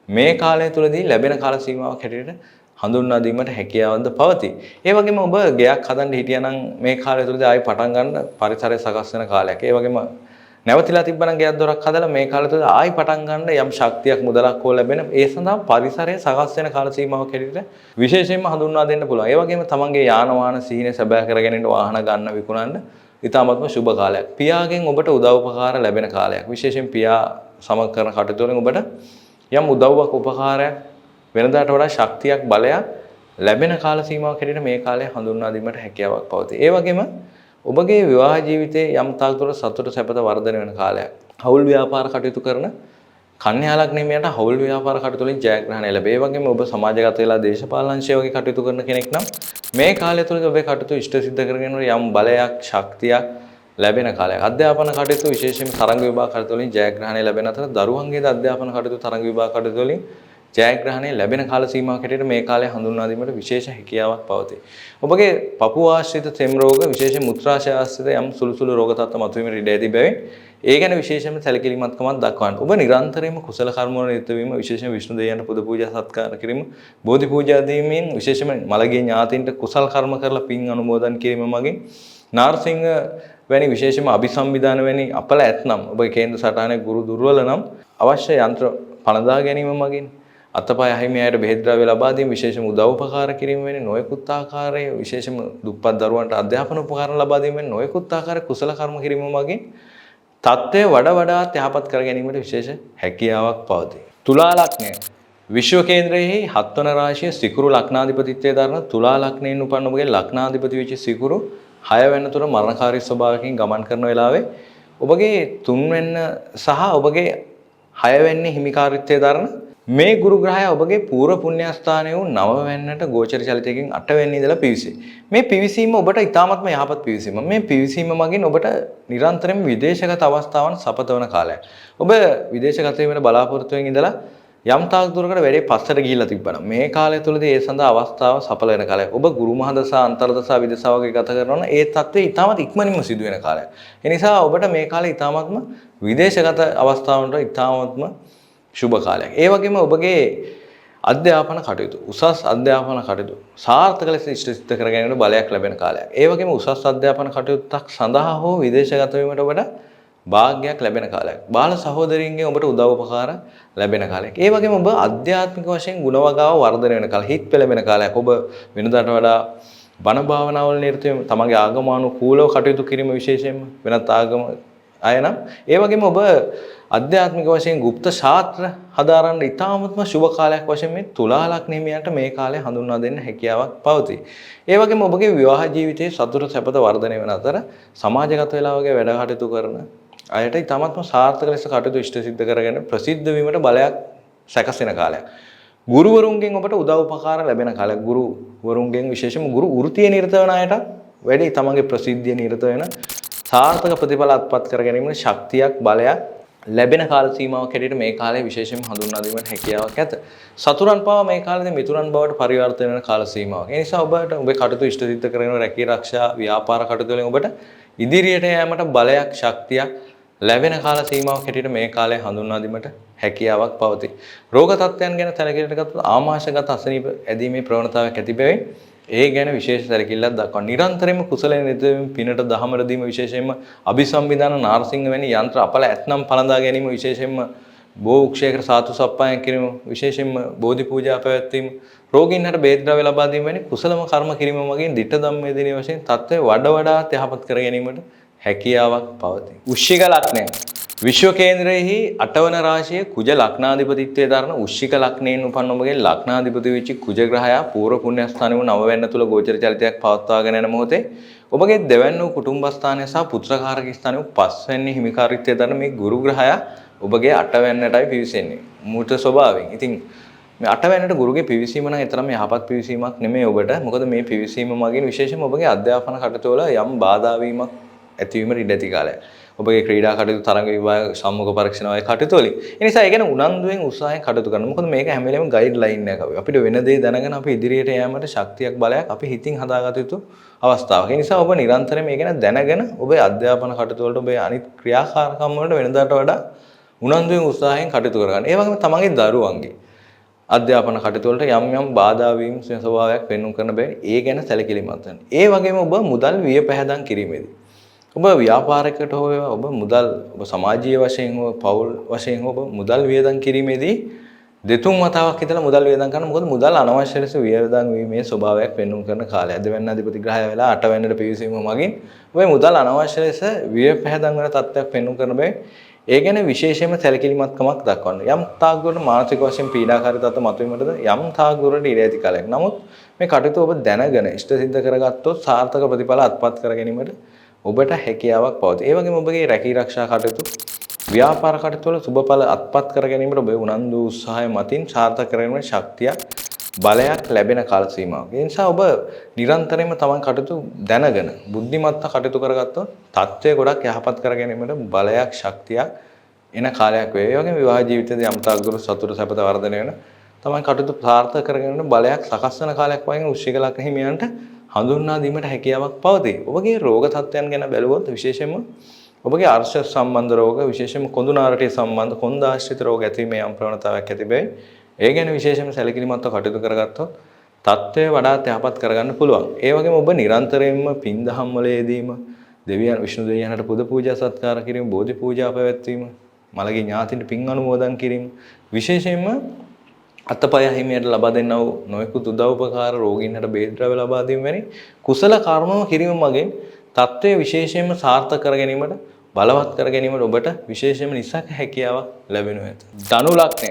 මේ කාලය තුළදී ලැබෙන කාල සීමාවක් හැටියට හඳුන්වා දීමට හැකියාවක්ද පවතී. ඒ වගේම ඔබ ගෙයක් හදන්න හිටියනම් මේ කාලය තුළදී ආයි පටන් ගන්න පරිසරය සකස් වෙන කාලයක්. ඒ වගේම නැවතිලා තිබ්බනම් ගෙයක් දොරක් හදලා මේ කාලය තුළදී ආයි පටන් ගන්න යම් ශක්තියක් මුදලක් හෝ ලැබෙන ඒ සඳහා පරිසරය සකස් වෙන කාල සීමාවක් හැටියට විශේෂයෙන්ම හඳුන්වා දෙන්න පුළුවන්. ඒ වගේම තමන්ගේ යාන වාහන සිහින සැබෑ කර ගැනීමට වාහන ගන්න විකුණන්න ඉතාමත්ම සුබ කාලයක්. පියාගෙන් ඔබට උදව් උපකාර ලැබෙන කාලයක්. විශේෂයෙන් පියා සමග කරන කටයුතු වලින් ඔබට යම් උදව්වක් උපකාරයක් වෙනදාට වඩා ශක්තියක් බලයක් ලැබෙන කාල සීමාවක් හැටියට මේ කාලය හඳුන්වා දීමට හැකියාවක් පවතී. ඒ වගේම ඔබගේ විවාහ ජීවිතයේ යම් තාක් දුරට සතුට සැපත වර්ධනය වෙන කාලයක්. හවුල් ව්‍යාපාර කටයුතු කරන කන්‍යා ලග්නයේට හවුල් ව්‍යාපාර කටයුතු වලින් ජයග්‍රහණය ලැබේ. ඒ වගේම ඔබ සමාජගත වෙලා දේශපාලන අංශය වගේ කටයුතු කරන කෙනෙක් නම් මේ කාලය තුළදී ඔබේ කටයුතු ඉෂ්ට සිද්ධ කරගෙන යම් බලයක් ශක්තියක් ලැබෙන කාලයක්. අධ්‍යාපන කටයුතු විශේෂයෙන්ම තරඟ විභාග කටයුතු වලින් ජයග්‍රහණය ලැබෙන අතර දරුවන්ගේද අධ්‍යාපන කටයුතු තරඟ විභාග කටයුතු වලින් ජයග්‍රහණය ලැබෙන කාල සීමාවක් හැටියට මේ කාලය හඳුන්වා දීමට විශේෂ හැකියාවක් පවතී. ඔබගේ පපුව ආශ්‍රිත තෙම් රෝග විශේෂයෙන් මුත්‍රාශය ආශ්‍රිත යම් සුළු සුළු රෝග තත්ත්ව මතුවීමට ඉඩ ඇති බැවින් ඒ ගැන විශේෂයෙන්ම සැලකිලිමත්කමක් දක්වන්න. ඔබ නිරන්තරයෙන්ම කුසල කර්ම වල නිරත වීම විශේෂයෙන් විෂ්ණු දෙවියන්ට පුද පූජා සත්කාර කිරීම බෝධි පූජා දීමෙන් විශේෂයෙන්ම මළගිය ඥාතීන්ට කුසල කර්ම කරලා පින් අනුමෝදන් කිරීම මගින් නාරසිංහ වැනි විශේෂයෙන්ම අභිසම්විධාන වැනි අපල ඇතනම් ඔබගේ කේන්ද්‍ර සටහනේ ගුරු දුර්වල නම් අවශ්‍ය යන්ත්‍ර පනදා ගැනීම මගින් අතපය අහිමියට බෙහෙත් ද්‍රව්‍ය ලබා දීම විශේෂම උදව් උපකාර කිරීම වෙන නොයෙකුත් ආකාරයේ විශේෂම දුප්පත් දරුවන්ට අධ්‍යාපන උපකරණ ලබා දීම වෙන නොයෙකුත් ආකාරයේ කුසල කර්ම කිරීම මගින් තත්ත්වය වඩාත් යහපත් කර ගැනීමට විශේෂ හැකියාවක් පවතී. තුලා ලග්නය විශ්ව කේන්ද්‍රයේ 7 වන රාශිය සිකුරු ලග්නාධිපතිත්වයේ දරන තුලා ලග්නයෙන් උපන් ඔබගේ ලග්නාධිපති වෙච්ච සිකුරු 6 වෙනි තුර මරණකාරී ස්වභාවයකින් ගමන් කරන වෙලාවේ ඔබගේ 3 වෙනි සහ ඔබගේ 6 වෙනි හිමිකාරීත්වයේ දරන මේ ගුරු ග්‍රහය ඔබගේ පූර්ව පුණ්‍යස්ථානයේ වූ 9 වෙනිට ගෝචර චලිතයකින් 8 වෙනි ඉඳලා පිවිසේ. මේ පිවිසීම ඔබට ඉතාමත්ම යහපත් පිවිසීමක්. මේ පිවිසීම මගින් ඔබට නිරන්තරයෙන් විදේශගත අවස්ථාවන් සපතවන කාලයක්. ඔබ විදේශගත වීමට බලාපොරොත්තු වෙමින් ඉඳලා යම් තාක් දුරකට වැඩේ පස්සට ගිහිල්ලා තිබ්බනම් මේ කාලය තුළදී ඒ සඳහා අවස්ථාව සඵල වෙන කාලයක්. ඔබ ගුරු මහදසා අන්තර්දසා විදසා වගේ ගත කරනවා නම් ඒ தත්ත්වය ඉතාමත් ඉක්මනින්ම සිදු වෙන කාලයක්. ඒ නිසා ඔබට මේ කාලේ ඉතාමත්ම විදේශගත අවස්ථාවන්ට ඉතාමත්ම සුබ කාලයක්. ඒ වගේම ඔබගේ අධ්‍යාපන කටයුතු උසස් අධ්‍යාපන කටයුතු සාර්ථක ලෙස ඉෂ්ට සිද්ධ කර ගැනීමට බලයක් ලැබෙන කාලයක්. ඒ වගේම උසස් අධ්‍යාපන කටයුත්තක් සඳහා හෝ විදේශගත වීමට ඔබට භාග්‍යයක් ලැබෙන කාලයක්. බාල සහෝදරින්ගෙන් ඔබට උදව් උපකාර ලැබෙන කාලයක්. ඒ වගේම ඔබ ආධ්‍යාත්මික වශයෙන් ගුණවගාව වර්ධනය වෙන කාලයක්. හිත් පෙළඹෙන කාලයක්. ඔබ වෙනදාට වඩා බණ භාවනාවල නිරත වෙමින් තමගේ ආගමානුකූලව කටයුතු කිරීම විශේෂයෙන්ම වෙනත් ආගම අයනම් ඒ වගේම ඔබ අධ්‍යාත්මික වශයෙන් গুপ্ত ශාස්ත්‍ර හදාරන්න ඉතාමත්ම සුබ කාලයක් වශයෙන් මේ තුලා ලග්න හිමියන්ට මේ කාලය හඳුන්වා දෙන්න හැකියාවක් පවතී. ඒ වගේම ඔබගේ විවාහ ජීවිතයේ සතුට සැපත වර්ධනය වෙන අතර සමාජගත වෙලා වගේ වැඩ කටයුතු කරන අයට ඉතාමත්ම සාර්ථක ලෙස කටයුතු ඉෂ්ට සිද්ධ කරගෙන ප්‍රසිද්ධ වීමට බලයක් සැකසෙන කාලයක්. ගුරුවරුන්ගෙන් ඔබට උදව් උපකාර ලැබෙන කාලයක්. ගුරුවරුන්ගෙන් විශේෂයෙන්ම ගුරු වෘත්තියේ නිරත වන අයට වැඩි තමන්ගේ ප්‍රසිද්ධිය නිරත වෙන සාර්ථක ප්‍රතිඵල අත්පත් කර ගැනීමේ ශක්තියක් බලයක් ලැබෙන කාල සීමාවක් හැටියට මේ කාලය විශේෂයෙන්ම හඳුන්වා දීමට හැකියාවක් ඇත. සතුරන් පවා මේ කාලේදී මිතුරන් බවට පරිවර්තන වෙන කාල සීමාවක්. ඒ නිසා ඔබට ඔබේ කටයුතු ඉෂ්ට සිද්ධ කරගෙන රැකී ආරක්ෂා ව්‍යාපාර කටයුතු වලින් ඔබට ඉදිරියට යෑමට බලයක් ශක්තියක් ලැබෙන කාල සීමාවක් හැටියට මේ කාලය හඳුන්වා දීමට හැකියාවක් පවතී. රෝග තත්ත්වයන් ගැන සැලකිලිට ගත්තොත් ආමාශයගත අසනීප ඇදීමේ ප්‍රවණතාවයක් ඇති බැවින් ඒ ගැන විශේෂ සැලකිල්ලක් දක්වනවා. නිරන්තරයෙන්ම කුසලයෙන් නිරතවීම පිනට දහමර දීම විශේෂයෙන්ම අභිසම්විධාන නාරසිංහ වැනි යන්ත්‍ර අපල ඇතනම් පළඳා ගැනීම විශේෂයෙන්ම බෝක්ෂේකර සාතු සප්පායන් කිරීම විශේෂයෙන්ම බෝධි පූජා පැවැත්වීම රෝගීන්ට බේත් ද්‍රව්‍ය ලබා දීම වැනි කුසලම කර්ම කිරීම මගින් ditta ධම්මේදිනේ වශයෙන් තත්ත්වය වඩාත් යහපත් කර ගැනීමට හැකියාවක් පවතී. වෘශ්චික ලග්නය විශ්ව කේන්ද්‍රයේහි අටවන රාශිය කුජ ලග්නාධිපතිත්වයේ දරන වෘශ්චික ලග්නයෙන් උපන් ඔබගේ ලග්නාධිපති වෙච්ච කුජ ග්‍රහයා පූර්ව පුණ්‍ය ස්ථානයේ වූ නවවැන්න තුල ගෝචර චලිතයක් පවත්වාගෙන යන මොහොතේ ඔබගේ දෙවැන්න වූ කුටුම්බ ස්ථානය සහ පුත්‍රකාරක ස්ථානයේ වූ පස්වැනි හිමිකාරීත්වයේ දරන මේ ගුරු ග්‍රහයා ඔබගේ අටවැන්නටයි පිවිසෙන්නේ මූත ස්වභාවයෙන්. ඉතින් මේ අටවැන්නට ගුරුගේ පිවිසීම නම් තරම් යහපත් පිවිසීමක් නෙමෙයි ඔබට. මොකද මේ පිවිසීම මගින් විශේෂයෙන්ම ඔබගේ අධ්‍යාපන කටයුතු වල යම් බාධා වීමක් ඇතිවීමට ඉඩ ඇති කාලයක්. ඔබගේ ක්‍රීඩා කටයුතු තරඟ විභාග සම්මුඛ පරීක්ෂණ වගේ කටයුතු වලින්. ඒ නිසා ඒ ගැන උනන්දුවෙන් උත්සාහයෙන් කටයුතු කරන්න. මොකද මේක හැම වෙලේම ගයිඩ් ලයින් එකක්. අපිට වෙන දේ දැනගෙන අපි ඉදිරියට යෑමට ශක්තියක් බලයක් අපි හිතින් හදාගත යුතු අවස්ථාවක්. ඒ නිසා ඔබ නිරන්තරයෙන් මේ ගැන දැනගෙන ඔබේ අධ්‍යාපන කටයුතු වලට ඔබේ අනිත් ක්‍රියාකාරකම් වලට වෙනදාට වඩා උනන්දුවෙන් උත්සාහයෙන් කටයුතු කරගන්න. ඒ වගේම තමන්ගේ දරුවන්ගේ අධ්‍යාපන කටයුතු වලට යම් බාධා වීම ස්වභාවයක් පෙන්වන්න කරන බැරි ඒ ගැන සැලකිලිමත් වෙන්න. ඒ වගේම ඔබ මුදල් විය පැහැදම් කිරීමේදී ඔබ ව්‍යාපාරයකට හෝ ඔබ මුදල් ඔබ සමාජීය වශයෙන් හෝ පෞල් වශයෙන් ඔබ මුදල් වියදම් කිරීමේදී දෙතුන් වතාවක් හිතලා මුදල් වියදම් කරන මොකද මුදල් අනවශ්‍ය ලෙස වියදම් වීමේ ස්වභාවයක් පෙන්වන්න කරන කාලය. දෙවැන්න අධිපති ග්‍රහය වෙලා අටවැන්නට පිවිසීම මගින් ඔබ මුදල් අනවශ්‍ය ලෙස විය පැහැදම් වෙන තත්ත්වයක් පෙන්වන්න කරන බෑ. ඒ ගැන විශේෂයෙන්ම සැලකිලිමත්කමක් දක්වන්න. යම් තාක් දුරට මානසික වශයෙන් පීඩාකාරී තත්ත්ව මතුවීමටද යම් තාක් දුරට ඉඩ ඇති කාලයක්. නමුත් මේ කටයුතු ඔබ දැනගෙන ඉෂ්ට සිද්ධ කරගත්තොත් සාර්ථක ප්‍රතිඵල අත්පත් කර ගැනීමට ඔබට හැකියාවක් පවතී. ඒ වගේම ඔබගේ රැකී ආරක්ෂා කටයුතු ව්‍යාපාර කටයුතු වල සුබඵල අත්පත් කර ගැනීමට ඔබේ උනන්දු උත්සාහය මතින් සාර්ථක කරගැනීමේ ශක්තියක් බලයක් ලැබෙන කාල සීමාවක්. ඒ නිසා ඔබ නිරන්තරයෙන්ම තමන් කටයුතු දැනගෙන බුද්ධිමත්ව කටයුතු කරගත්තොත් තත්ත්වය ගොඩක් යහපත් කර ගැනීමට බලයක් ශක්තියක් එන කාලයක් වේ. ඒ වගේම විවාහ ජීවිතයේදී යම්තාක් දුර සතුට සැපත වර්ධනය වෙන තමන් කටයුතු සාර්ථක කරගෙන බලයක් සකස් වෙන කාලයක් වගේ වෘශ්චික ලග්න හිමියන්ට හඳුන්වා දීමට හැකියාවක් පවතී. ඔබගේ රෝග තත්ත්වයන් ගැන බැලුවොත් විශේෂයෙන්ම ඔබගේ අර්ශ සම්බන්ධ රෝග විශේෂයෙන්ම කොඳු නාරටි සම්බන්ධ කොන්ද ආශ්‍රිත රෝග ඇතිවීමේ යම් ප්‍රවණතාවයක් ඇති බැවින් ඒ ගැන විශේෂයෙන්ම සැලකිලිමත්ව කටයුතු කරගත්තොත් තත්ත්වය වඩාත් යහපත් කරගන්න පුළුවන්. ඒ වගේම ඔබ නිරන්තරයෙන්ම පින් දහම් වල යෙදීම, දෙවියන් විෂ්ණු දෙවියන්ට පුද පූජා සත්කාර කිරීම, බෝධි පූජා පැවැත්වීම, මළගේ ඥාතින්ට පින් අනුමෝදන් කිරීම, විශේෂයෙන්ම අතපය හිමියට ලබා දෙන්නා වූ නොයෙකුත් උදව් උපකාර රෝගීන්ට බේත් ද්‍රව්‍ය ලබා දීම වැනි කුසල කර්ම කිරීම මගින් තත්ත්වය විශේෂයෙන්ම සාර්ථක කර ගැනීමට බලවත් කර ගැනීමට ඔබට විශේෂයෙන්ම නිසක හැකියාවක් ලැබෙනු ඇත. ධනු ලග්නය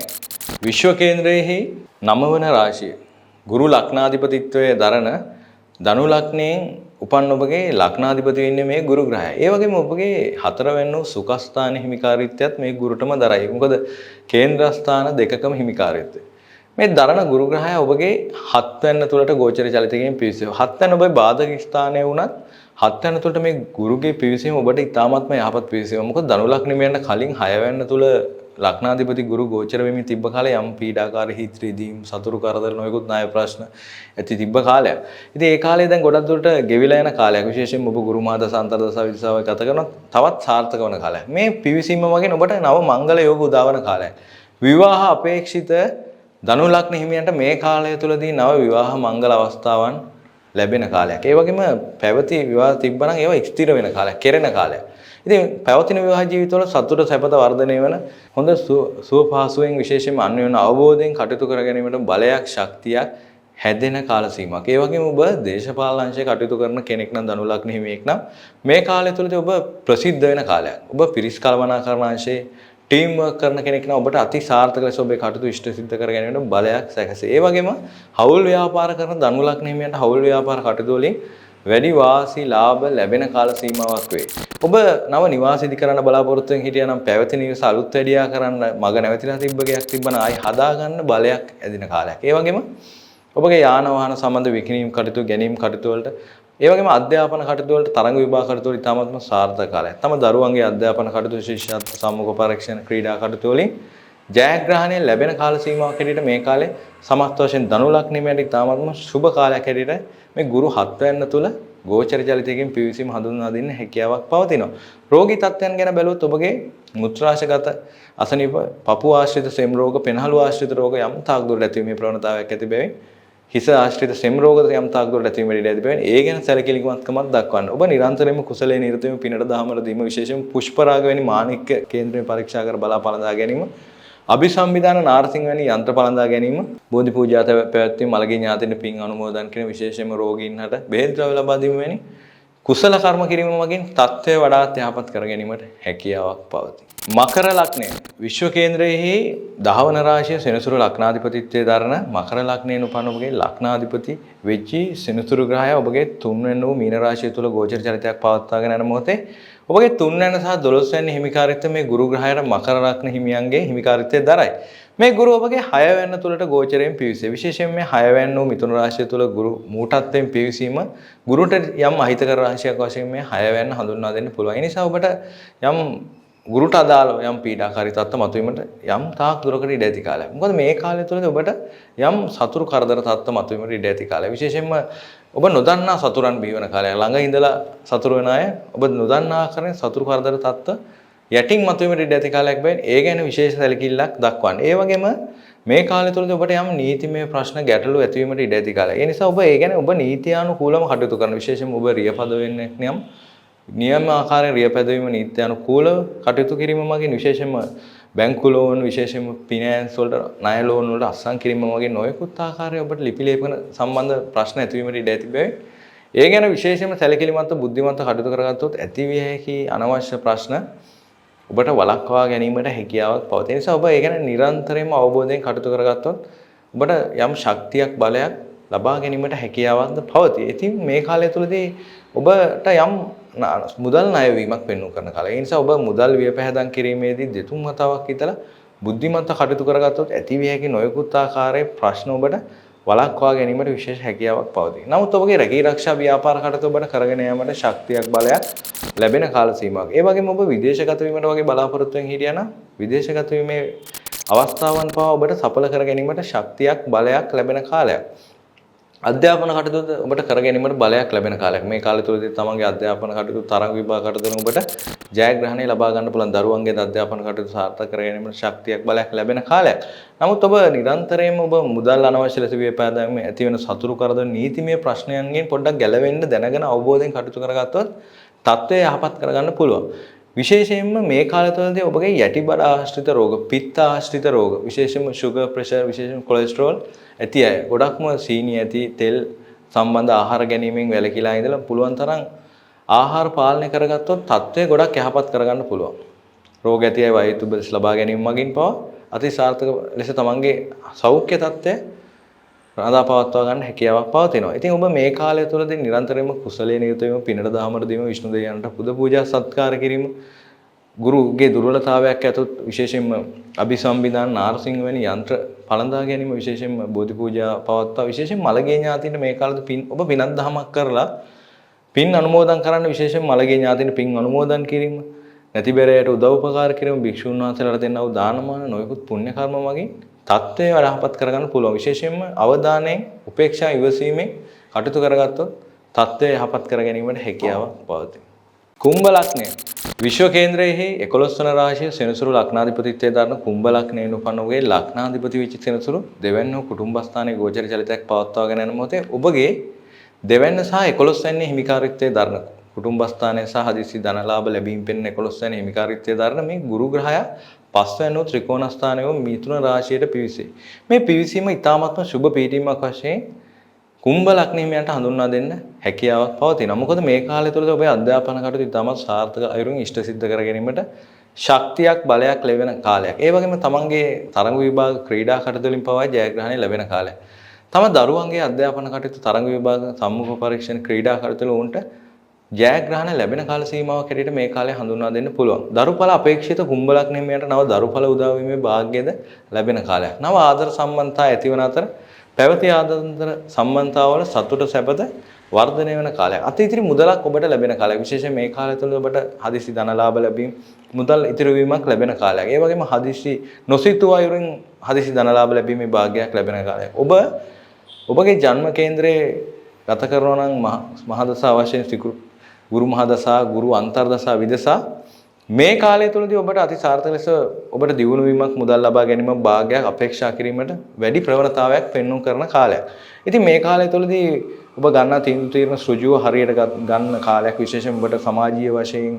විශ්ව කේන්ද්‍රයේහි 9 වන රාශිය ගුරු ලග්නාධිපතිත්වයේ දරන ධනු ලග්නයෙන් උපන් ඔබගේ ලග්නාධිපති වෙන්නේ මේ ගුරු ග්‍රහය. ඒ වගේම ඔබගේ හතරවැන්න වූ සුඛස්ථාන හිමිකාරීත්වයත් මේ ගුරුටම දරයි. මොකද කේන්ද්‍රස්ථාන දෙකකම හිමිකාරීත්වය. මේ දරණ ගුරු ග්‍රහය ඔබගේ හත්වැන්න තුලට ගෝචර චලිතයෙන් පිවිසෙනවා. හත්වැන්න ඔබේ බාධක ස්ථානයේ වුණත් හත්වැන්න තුලට මේ ගුරුගේ පිවිසීම ඔබට ඉතාමත්ම යහපත් පිවිසීමක්. මොකද ධනු ලග්නෙමයන්ට කලින් හයවැන්න තුල ලග්නාධිපති ගුරු ගෝචර වෙමින් තිබ්බ කාලේ යම් පීඩාකාරී හිත් රිදීම් සතුරු කරදර නොයෙකුත් ණය ප්‍රශ්න ඇති තිබ්බ කාලයක්. ඉතින් ඒ කාලේ දැන් ගොඩක් දුරට ගෙවිලා යන කාලයක්. විශේෂයෙන්ම ඔබ ගුරු මාද සාන්තර දසවිසාව ගත කරන තවත් සාර්ථක වන කාලයක්. මේ පිවිසීම වගේ ඔබට නව මංගල යෝග උදාවන කාලයක්. විවාහ අපේක්ෂිත ධනු ලග්න හිමියන්ට මේ කාලය තුලදී නව විවාහ මංගල අවස්ථාවන් ලැබෙන කාලයක්. ඒ වගේම පැවති විවාහ තිබ්බනම් ඒවා ස්ථිර වෙන කාලයක්, කෙරෙන කාලයක්. ඉතින් පැවතින විවාහ ජීවිතවල සතුට සැපත වර්ධනය වෙන හොඳ සුව පහසුවෙන් විශේෂයෙන්ම අන්‍යෝන්‍ය අවබෝධයෙන් කටයුතු කර ගැනීමට බලයක් ශක්තියක් හැදෙන කාල සීමාවක්. ඒ වගේම ඔබ දේශපාලන අංශයක කටයුතු කරන කෙනෙක් නම් ධනු ලග්න හිමියෙක් නම් මේ කාලය තුළදී ඔබ ප්‍රසිද්ධ වෙන කාලයක්. ඔබ පිරිස් කළමනාකරණ අංශයේ ටීම් වර්ක් කරන කෙනෙක් නම් ඔබට අති සාර්ථක ලෙස ඔබේ කටයුතු ඉෂ්ට සිද්ධ කර ගැනීමට බලයක් සැකසේ. ඒ වගේම හවුල් ව්‍යාපාර කරන ධනු ලග්න හිමියන්ට හවුල් ව්‍යාපාර කටයුතු වලින් වැඩි වාසි ලාභ ලැබෙන කාල සීමාවක් වේ. ඔබ නව නිවාස ඉදි කරන්න බලාපොරොත්තු වෙන හිටියා නම් පැවති නිවස අලුත් වැඩියා කරන්න මග නැවතිලා තිබ්බ ගයක් තිබ්බනම් ආයි හදා ගන්න බලයක් ඇදින කාලයක්. ඒ වගේම ඔබගේ යාන වාහන සම්බන්ධ විකිණීම් කටයුතු ගැනීම් කටයුතු වලට ඒ වගේම අධ්‍යාපන කටයුතු වලට තරඟ විභාග කටයුතු වල ඉතාමත්ම සාර්ථක කාලයක්. තම දරුවන්ගේ අධ්‍යාපන කටයුතු ශිෂ්‍යත්ව සම්මුඛ පරීක්ෂණ ක්‍රීඩා කටයුතු වලින් ජයග්‍රහණය ලැබෙන කාල සීමාවක් හැටියට මේ කාලේ සමස්ත වශයෙන් ධනු ලග්නෙට ඉතාමත්ම සුබ කාලයක් හැටියට මේ ගුරු 7 වෙනි තුල ගෝචර චලිතයකින් පිවිසීම හඳුන්වා දෙන්න හැකියාවක් පවතිනවා. රෝගී තත්ත්වයන් ගැන බැලුවොත් ඔබගේ මුත්‍රාශයගත අසනීප, පපුව ආශ්‍රිත සෙම් රෝග, පෙනහළු ආශ්‍රිත රෝග යම් තාක් දුරට ඇතිවීමේ ප්‍රවණතාවයක් ඇති බැවින් හිස ආශ්‍රිත සෙම් රෝගද යම් තාක් දුරට ඇතිවීමේ ඉඩ ඇති බැවින් ඒ ගැන සැලකිලිමත්කමක් දක්වන්න. ඔබ නිරන්තරයෙන්ම කුසලයේ නිරත වීම පිනට දහමර දීම විශේෂයෙන් පුෂ්පරාග වැනි මාණික්ක කේන්ද්‍රයෙන් පරීක්ෂා කර බලා පළඳා ගැනීම, අභිසම්විධාන නාරසිංහ වැනි යන්ත්‍ර පළඳා ගැනීම, බෝධි පූජා පැවැත්වීම, මළගිය ඥාතීන් පින් අනුමෝදන් කිරීම, විශේෂයෙන්ම රෝගීන්ට බෙහෙත් ද්‍රව්‍ය ලබා දීම වැනි කුසල කර්ම කිරීම මගින් තත්ත්වය වඩාත් යහපත් කර ගැනීමට හැකියාවක් පවතී. මකර ලග්නය විශ්ව කේන්ද්‍රයේ දහවන රාශිය සෙනසුරු ලග්නාධිපතිත්වයේ දරන මකර ලග්නයෙන් උපන් ඔබගේ ලග්නාධිපති වෙච්චි සෙනසුරු ග්‍රහය ඔබගේ 3 වෙනි වූ මීන රාශිය තුල ගෝචර චරිතයක් පවත්වාගෙන යන මොහොතේ ඔබගේ 3 වෙනි සහ 12 වෙනි හිමිකාරීත්වය මේ ගුරු ග්‍රහයට මකර ලග්න හිමියන්ගේ හිමිකාරීත්වය දරයි. මේ ගුරු ඔබගේ 6 වෙනි තුලට ගෝචරයෙන් පිවිසේ. විශේෂයෙන් මේ 6 වෙනි වූ මිථුන රාශිය තුල ගුරු මූටත්වයෙන් පිවිසීම ගුරුට යම් අහිතකර රාශියක් වශයෙන් මේ 6 වෙනි හඳුන්වා දෙන්න පුළුවන්. ඒ නිසා ඔබට යම් ගුරුට අදාළව යම් පීඩාකාරී තත්ත්ව මතුවීමට යම් තාක් දුරකට ඉඩ ඇති කාලයක්. මොකද මේ කාලය තුළදී ඔබට යම් සතුරු කරදර තත්ත්ව මතුවීමට ඉඩ ඇති කාලයක්. විශේෂයෙන්ම ඔබ නොදන්නා සතුරන් බිහිවන කාලයක්. ළඟ ඉඳලා සතුරු වෙන අය ඔබ නොදන්නා ආකාරයෙන් සතුරු කරදර තත්ත්ව යටින් මතුවීමට ඉඩ ඇති කාලයක් බැවින් ඒ ගැන විශේෂ සැලකිල්ලක් දක්වන්න. ඒ වගේම මේ කාලය තුළදී ඔබට යම් නීතිමය ප්‍රශ්න ගැටලු ඇතිවීමට ඉඩ ඇති කාලයක්. ඒ නිසා ඔබ ඒ ගැන ඔබ නීතියානුකූලව කටයුතු කරන. විශේෂයෙන්ම ඔබ රියපද වෙන්නේ නම් නියම ආකාරයෙන් රියපැදවීම නීත්‍යානුකූලව කටයුතු කිරීම මගින් විශේෂයෙන්ම බැංකු ලෝන් විශේෂයෙන්ම ෆිනෑන්ස් වලට ණය ලෝන් වලට අත්සන් කිරීම වගේ නොයෙකුත් ආකාරයේ ඔබට ලිපි ලේඛන සම්බන්ධ ප්‍රශ්න ඇතිවීමට ඉඩ ඇති බැවින් ඒ ගැන විශේෂයෙන්ම සැලකිලිමත් බුද්ධිමත් කටයුතු කරගත්තොත් ඇතිවිය හැකි අනවශ්‍ය ප්‍රශ්න ඔබට වළක්වා ගැනීමට හැකියාවක් පවතී. ඒ නිසා ඔබ ඒ ගැන නිරන්තරයෙන්ම අවබෝධයෙන් කටයුතු කරගත්තොත් ඔබට යම් ශක්තියක් බලයක් ලබා ගැනීමට හැකියාවක්ද පවතී. ඉතින් මේ කාලය තුළදී ඔබට යම් මුදල් ණයවීමක් පෙන්වු කරන කාලය. ඒ නිසා ඔබ මුදල් වියපැහැදම් කිරීමේදී දෙතුන් වතාවක් හිතලා බුද්ධිමත්ව කටයුතු කරගත්තොත් ඇතිවිය හැකි නොයෙකුත් ආකාරයේ ප්‍රශ්න ඔබට වළක්වා ගැනීමට විශේෂ හැකියාවක් පවතී. නමුත් ඔබගේ රැකී ආරක්ෂා ව්‍යාපාර කටයුතු ඔබට කරගෙන යාමට ශක්තියක් බලයක් ලැබෙන කාල සීමාවක්. ඒ වගේම ඔබ විදේශගත වීමට වගේ බලාපොරොත්තු වෙන හිටියා නම් විදේශගත වීමේ අවස්ථාවන් පවා ඔබට සඵල කර ගැනීමට ශක්තියක් බලයක් ලැබෙන කාලයක්. අධ්‍යාපන කටයුතු ඔබට කර ගැනීමට බලයක් ලැබෙන කාලයක්. මේ කාලය තුළදී තමන්ගේ අධ්‍යාපන කටයුතු තරඟ විභාග කටයුතු වලින් ඔබට ජයග්‍රහණය ලබා ගන්න පුළුවන්. දරුවන්ගේ අධ්‍යාපන කටයුතු සාර්ථක කර ගැනීමට ශක්තියක් බලයක් ලැබෙන කාලයක්. නමුත් ඔබ නිරන්තරයෙන්ම ඔබ මුදල් අනවශ්‍ය ලෙස වියපෑදීම ඇති වෙන සතුරු කරදර නීතිමය ප්‍රශ්නයන්ගෙන් පොඩ්ඩක් ගැලවෙන්න දැනගෙන අවබෝධයෙන් කටයුතු කරගත්තොත් තත්ත්වය යහපත් කරගන්න පුළුවන්. විශේෂයෙන්ම මේ කාලය තුළදී ඔබගේ යටි බඩ ආශ්‍රිත රෝග, පිත්ත ආශ්‍රිත රෝග, විශේෂයෙන්ම sugar pressure, විශේෂයෙන්ම cholesterol ඇති අය, ගොඩක්ම සීනි ඇති තෙල් සම්බන්ධ ආහාර ගැනීමෙන් වැළකීලා ඉඳලා පුළුවන් තරම් ආහාර පාලනය කරගත්තොත් තත්ත්වය ගොඩක් යහපත් කරගන්න පුළුවන්. රෝග ඇති අය වෛද්‍ය ලබා ගැනීම මගින් පවා අති සාර්ථක ලෙස තමන්ගේ සෞඛ්‍ය තත්ත්වය රඳා පවත්වා ගන්න හැකියාවක් පවතිනවා. ඉතින් ඔබ මේ කාලය තුළදී නිරන්තරයෙන්ම කුසලයේ නිරත වීම, පිනට දහමර දීම, විෂ්ණු දෙවියන්ට පුද පූජා සත්කාර කිරීම, ගුරුගේ දුර්වලතාවයක් ඇතොත් විශේෂයෙන්ම අභිසම්විධාන නාරසිංහ වැනි යන්ත්‍ර පළඳා ගැනීම, විශේෂයෙන්ම බෝධි පූජා පවත්වා, විශේෂයෙන් මළගිය ඥාතීන්ට මේ කාලේ පින් ඔබ පිනක් දහමක් කරලා පින් අනුමෝදන් කරන්න, විශේෂයෙන් මළගිය ඥාතීන්ට පින් අනුමෝදන් කිරීම, නැතිබරයට උදව් උපකාර කිරීම, භික්ෂුන් වහන්සේලාට දෙන්නව දානමාන නොයෙකුත් පුණ්‍ය කර්ම මගින් තත්ත්වය වඩාපත් කරගන්න පුළුවන්. විශේෂයෙන්ම අවධානයෙන් උපේක්ෂා ඉවසීමෙන් කටයුතු කරගත්තොත් තත්ත්වය යහපත් කර ගැනීමට හැකියාවක් පවතී. කුම්භ ලග්නය විශ්ව කේන්ද්‍රයේ 11 වන රාශිය සෙනසුරු ලග්නාධිපතිත්වයේ දරන කුම්භ ලග්නයෙන් උපන් ඔබගේ ලග්නාධිපති වෙච්ච සෙනසුරු දෙවැන්න කුටුම්බස්ථානයේ ගෝචර චලිතයක් පවත්වාගෙන යන මොහොතේ ඔබගේ දෙවැන්න සහ 11 වැනි හිමිකාරීත්වයේ දරන කුටුම්බස්ථානයේ සහ හදිසි ධනලාභ ලැබීම පෙන්න 11 වැනි හිමිකාරීත්වයේ දරන මේ ගුරු ග්‍රහය පස්වැන්නෝ ත්‍රිකෝණ ස්ථානයේ මිථුන රාශියට පිවිසේ. මේ පිවිසීම ඉතාමත්ම සුබ පීඩීමක් වශයෙන් කුම්භ ලග්න හිමියන්ට හඳුන්වා දෙන්න හැකියාවක් පවතිනවා. මොකද මේ කාලය තුළදී ඔබේ අධ්‍යාපන කටයුතු ඉතාමත් සාර්ථක අයුරින් ඉෂ්ට සිද්ධ කර ගැනීමට ශක්තියක් බලයක් ලැබෙන කාලයක්. ඒ වගේම තමන්ගේ තරඟ විභාග ක්‍රීඩා කටයුතු වලින් පවා ජයග්‍රහණය ලැබෙන කාලයක්. තම දරුවන්ගේ අධ්‍යාපන කටයුතු තරඟ විභාග සම්මුඛ පරීක්ෂණ ක්‍රීඩා කටයුතු වල උන්ට ජයග්‍රහණ ලැබෙන කාල සීමාවක් හැටියට මේ කාලය හඳුන්වා දෙන්න පුළුවන්. දරුඵල අපේක්ෂිත කුම්භ ලග්න හිමියන්ට නව දරුඵල උදා වීමේ වාග්යද ලැබෙන කාලයක්. නව ආදර සම්බන්ධතා ඇතිවන අතර පැවති ආදර සම්බන්ධතාවල සතුට සැපත වර්ධනය වෙන කාලයක්. අතිඉතිරි මුදලක් ඔබට ලැබෙන කාලයක්. විශේෂයෙන් මේ කාලය තුළ ඔබට හදිසි ධන ලාභ ලැබීම, මුදල් ඉතිරි වීමක් ලැබෙන කාලයක්. ඒ වගේම හදිසි නොසිතූ අයුරින් හදිසි ධන ලාභ ලැබීමේ වාග්යක් ලැබෙන කාලයක්. ඔබගේ ජන්ම කේන්ද්‍රයේ ගත කරනවා නම් මහදසා වශයෙන් ගුරු මහදසා, ගුරු අන්තර්දසා, විදසා මේ කාලය තුළදී ඔබට අති සාර්ථක ලෙස ඔබට දියුණු වීමක්, මුදල් ලබා ගැනීමක්, වාග්යක් අපේක්ෂා කිරීමට වැඩි ප්‍රවණතාවයක් පෙන්වු කරන කාලයක්. ඉතින් මේ කාලය තුළදී ඔබ ගන්නා තීරණ සෘජුව හරියට ගන්න කාලයක්. විශේෂයෙන් ඔබට සමාජීය වශයෙන්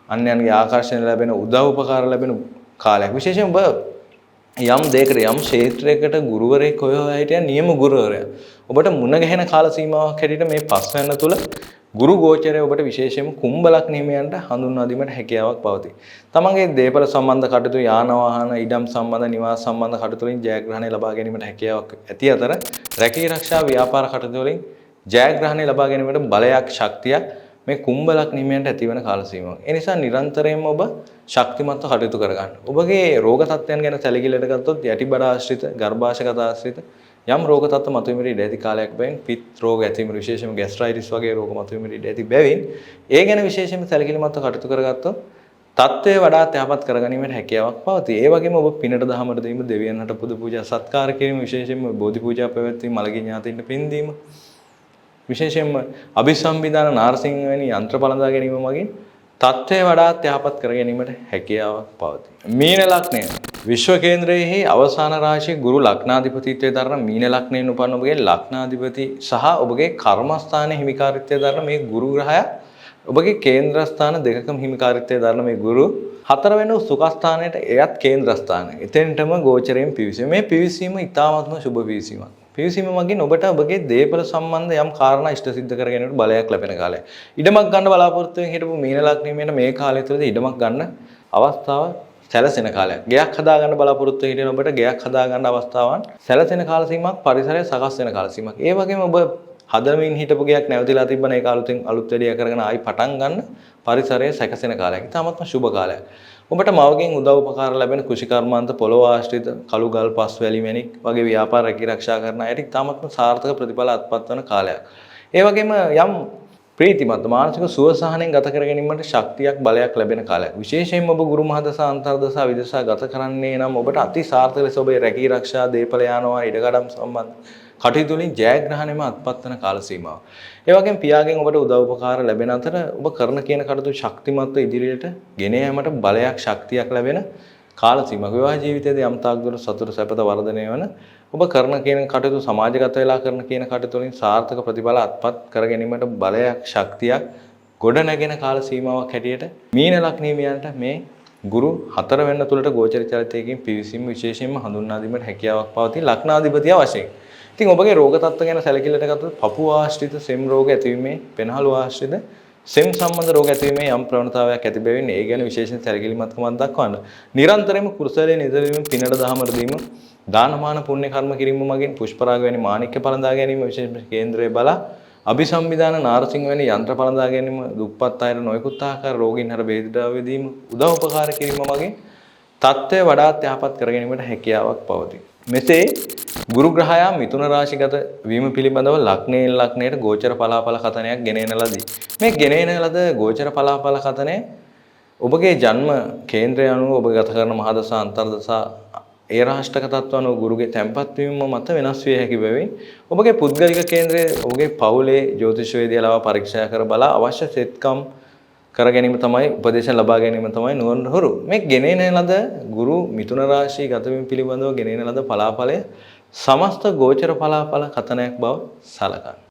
අන්‍යයන්ගේ ආකර්ෂණ ලැබෙන, උදව් උපකාර ලැබෙන කාලයක්. විශේෂයෙන් ඔබ යම් දෙයකට යම් ක්ෂේත්‍රයකට ගුරුවරයෙක් හොයලා හිටියා නියම ගුරුවරයා. ඔබට මුණ ගැහෙන කාල සීමාවක් හැටියට මේ පස්වැන්න තුල ගුරු ගෝචරය ඔබට විශේෂයෙන්ම කුම්භ ලග්න හිමියන්ට හඳුන්වා දීමට හැකියාවක් පවතී. තමන්ගේ දේපල සම්බන්ධ කටයුතු, යාන වාහන, ඉඩම් සම්බන්ධ, නිවාස සම්බන්ධ කටයුතු වලින් ජයග්‍රහණය ලබා ගැනීමට හැකියාවක් ඇති අතර රැකී ආරක්ෂා ව්‍යාපාර කටයුතු වලින් ජයග්‍රහණය ලබා ගැනීමට බලයක්, ශක්තියක් මේ කුම්භ ලග්න හිමියන්ට ඇතිවන කාල සීමාවක්. ඒ නිසා නිරන්තරයෙන්ම ඔබ ශක්තිමත්ව කටයුතු කරගන්න. ඔබගේ රෝග තත්ත්වයන් ගැන සැලකිලිට ගත්තොත් යටිබඩ ආශ්‍රිත, ගර්භාෂයගත ආශ්‍රිත යම් රෝග තත්ත්ව මතුවීමට ඉඩ ඇති කාලයක් බැවින් පිත් රෝග ඇතිවීම, විශේෂයෙන්ම ગેස්ට්‍රයිටිස් වගේ රෝග මතුවීමට ඉඩ ඇති බැවින් ඒ ගැන විශේෂයෙන්ම සැලකිලිමත්ව කටයුතු කරගත්තොත් තත්ත්වය වඩාත් යහපත් කරගැනීමට හැකියාවක් පවතී. ඒ වගේම ඔබ පිනට දහමට දීම, දෙවියන්ට පුද පූජා සත්කාර කිරීම, විශේෂයෙන්ම බෝධි පූජා පැවැත්වීම, මළගිය ඥාතීන්ට පින් දීම, විශේෂයෙන්ම අභිසම්විධාන නාරසිංහ වැනි යන්ත්‍ර පළඳා ගැනීම මගින් තත්ත්වය වඩාත් යහපත් කර ගැනීමට හැකියාවක් පවතී. මීන ලග්නය විශ්ව කේන්ද්‍රයේ අවසාන රාශිය ගුරු ලග්නාධිපතිත්වයේ දරන මීන ලග්නයෙන් උපන් ඔබගේ ලග්නාධිපති සහ ඔබගේ කර්මස්ථානයේ හිමිකාරීත්වයේ දරන මේ ගුරු ග්‍රහයා ඔබගේ කේන්ද්‍රස්ථාන දෙකකම හිමිකාරීත්වයේ දරන මේ ගුරු හතරවෙනි සුඛස්ථානයට එයත් කේන්ද්‍රස්ථානය. එතෙන්ටම ගෝචරයෙන් පිවිසීම. මේ පිවිසීම ඉතාමත්ම සුබ පිවිසීමක්. පිවිසීම මගින් ඔබට ඔබගේ දේපල සම්බන්ධ යම් කාරණා ඉෂ්ට සිද්ධ කර ගැනීමට බලයක් ලැබෙන කාලයක්. ඉඩමක් ගන්න බලාපොරොත්තු වෙන හිටපු මීන ලග්නයේ මේ කාලය තුළදී ඉඩමක් ගන්න අවස්ථාව සැලසෙන කාලයක්. ගෙයක් හදා ගන්න බලාපොරොත්තු වෙන ඔබට ගෙයක් හදා ගන්න අවස්ථාවන් සැලසෙන කාල සීමාවක්, පරිසරය සකස් වෙන කාල සීමාවක්. ඒ වගේම ඔබ හදමින් හිටපු ගෙයක් නැවතිලා තිබ්බන ඒක අලුත් වැඩිය කරගෙන ආයි පටන් ගන්න පරිසරය සැකසෙන කාලයක්. ඉතාමත්ම සුබ කාලයක්. ඔබට මවගෙන් උදව් උපකාර ලැබෙන කෘෂිකර්මාන්ත, පොළොව ආශ්‍රිත, කළු ගල්, පස් වැලි මැණික් වගේ ව්‍යාපාර රැකී ආරක්ෂා කරන අයට ඉතාමත්ම සාර්ථක ප්‍රතිඵල අත්පත් වන කාලයක්. ඒ වගේම යම් ප්‍රීතිමත් මානසික සුවසහනෙන් ගත කර ගැනීමට ශක්තියක්, බලයක් ලැබෙන කාලයක්. විශේෂයෙන්ම ඔබ ගුරු මහදසා, අන්තර්දසා, විදසා ගත කරන්නේ නම් ඔබට අති සාර්ථක ලෙස ඔබේ රැකී ආරක්ෂා, දේපල යානවා, ඉඩකඩම් සම්බන්ධ කටයුතු වලින් ජයග්‍රහණයම අත්පත් වන කාල සීමාව. ඒ වගේම පියාගෙන් ඔබට උදව් උපකාර ලැබෙන අතර ඔබ කරන කියන කටයුතු ශක්තිමත්ව ඉදිරියට ගෙන යාමට බලයක්, ශක්තියක් ලැබෙන කාල සීමාවක්. විවාහ ජීවිතයේදී යම් තාක් දුර සතුට සැපත වර්ධනය වන ඔබ කරන කියන කටයුතු, සමාජගත වෙලා කරන කියන කටයුතු වලින් සාර්ථක ප්‍රතිඵල අත්පත් කර ගැනීමට බලයක්, ශක්තියක් ගොඩ නැගෙන කාල සීමාවක් හැටියට මීන ලග්නීමියන්ට මේ ගුරු 4 වෙනි තුලට ගෝචර චරිතයකින් පිවිසීම විශේෂයෙන්ම හඳුන්වා දීමට හැකියාවක් පවතී ලග්නාධිපතිය වශයෙන්. ඉතින් ඔබගේ රෝග තත්ත්ව ගැන සැලකිල්ලට ගත්තොත් පපුව ආශ්‍රිත සෙම් රෝග ඇතිවීමේ, පෙනහළු ආශ්‍රිත සෙම් සම්බන්ධ රෝග ඇතිවීමේ යම් ප්‍රවණතාවයක් ඇති බැවින් ඒ ගැන විශේෂයෙන් සැලකිලිමත්කමක් දක්වන්න. නිරන්තරයෙන්ම කුසලයේ නිදවීම, පිනට දහමට දීම, දානමාන පුණ්‍ය කර්ම කිරීම මගින් පුෂ්පරාග වැනි මාණික්‍ය පළඳා ගැනීම, විශේෂ කේන්ද්‍රයේ බලා අභිසම්විධාන නාරසිංහ වැනි යන්ත්‍ර පළඳා ගැනීම, දුප්පත් අයට නොයෙකුත් ආකාර රෝගීන් හර බෙහෙත් දීම, උදව් උපකාර කිරීම මගින් තත්ත්වය වඩාත් යහපත් කර ගැනීමට හැකියාවක් පවතී. මෙසේ ගුරු ග්‍රහයා මිථුන රාශිගත වීම පිළිබඳව ලග්නයෙන් ලග්නයට ගෝචර පලාපල කතනයක් ගෙනෙන ලදී. මේ ගෙනෙන ලද ගෝචර පලාපල කතනය ඔබගේ ජන්ම කේන්ද්‍රය අනුව ඔබ ගත කරන මහදසා, අන්තර්දසා, ඒ රාෂ්ටක තත්ත්ව අනුව ගුරුගේ තැන්පත් වීම මත වෙනස් විය හැකි බැවින් ඔබගේ පුද්ගලික කේන්ද්‍රයේ ඔබගේ පවුලේ ජ්‍යොතිෂ වේදිකාව පරීක්ෂා කර බලා අවශ්‍ය සෙත්කම් කර ගැනීම තමයි, උපදේශන ලබා ගැනීම තමයි නුවණ හුරු. මේ ගෙනෙන ලද ගුරු මිථුන රාශිය ගත වීම පිළිබඳව ගෙනෙන ලද පලාපලය සමස්ත ගෝචර පලාපල කතනයක් බව සලකන්න.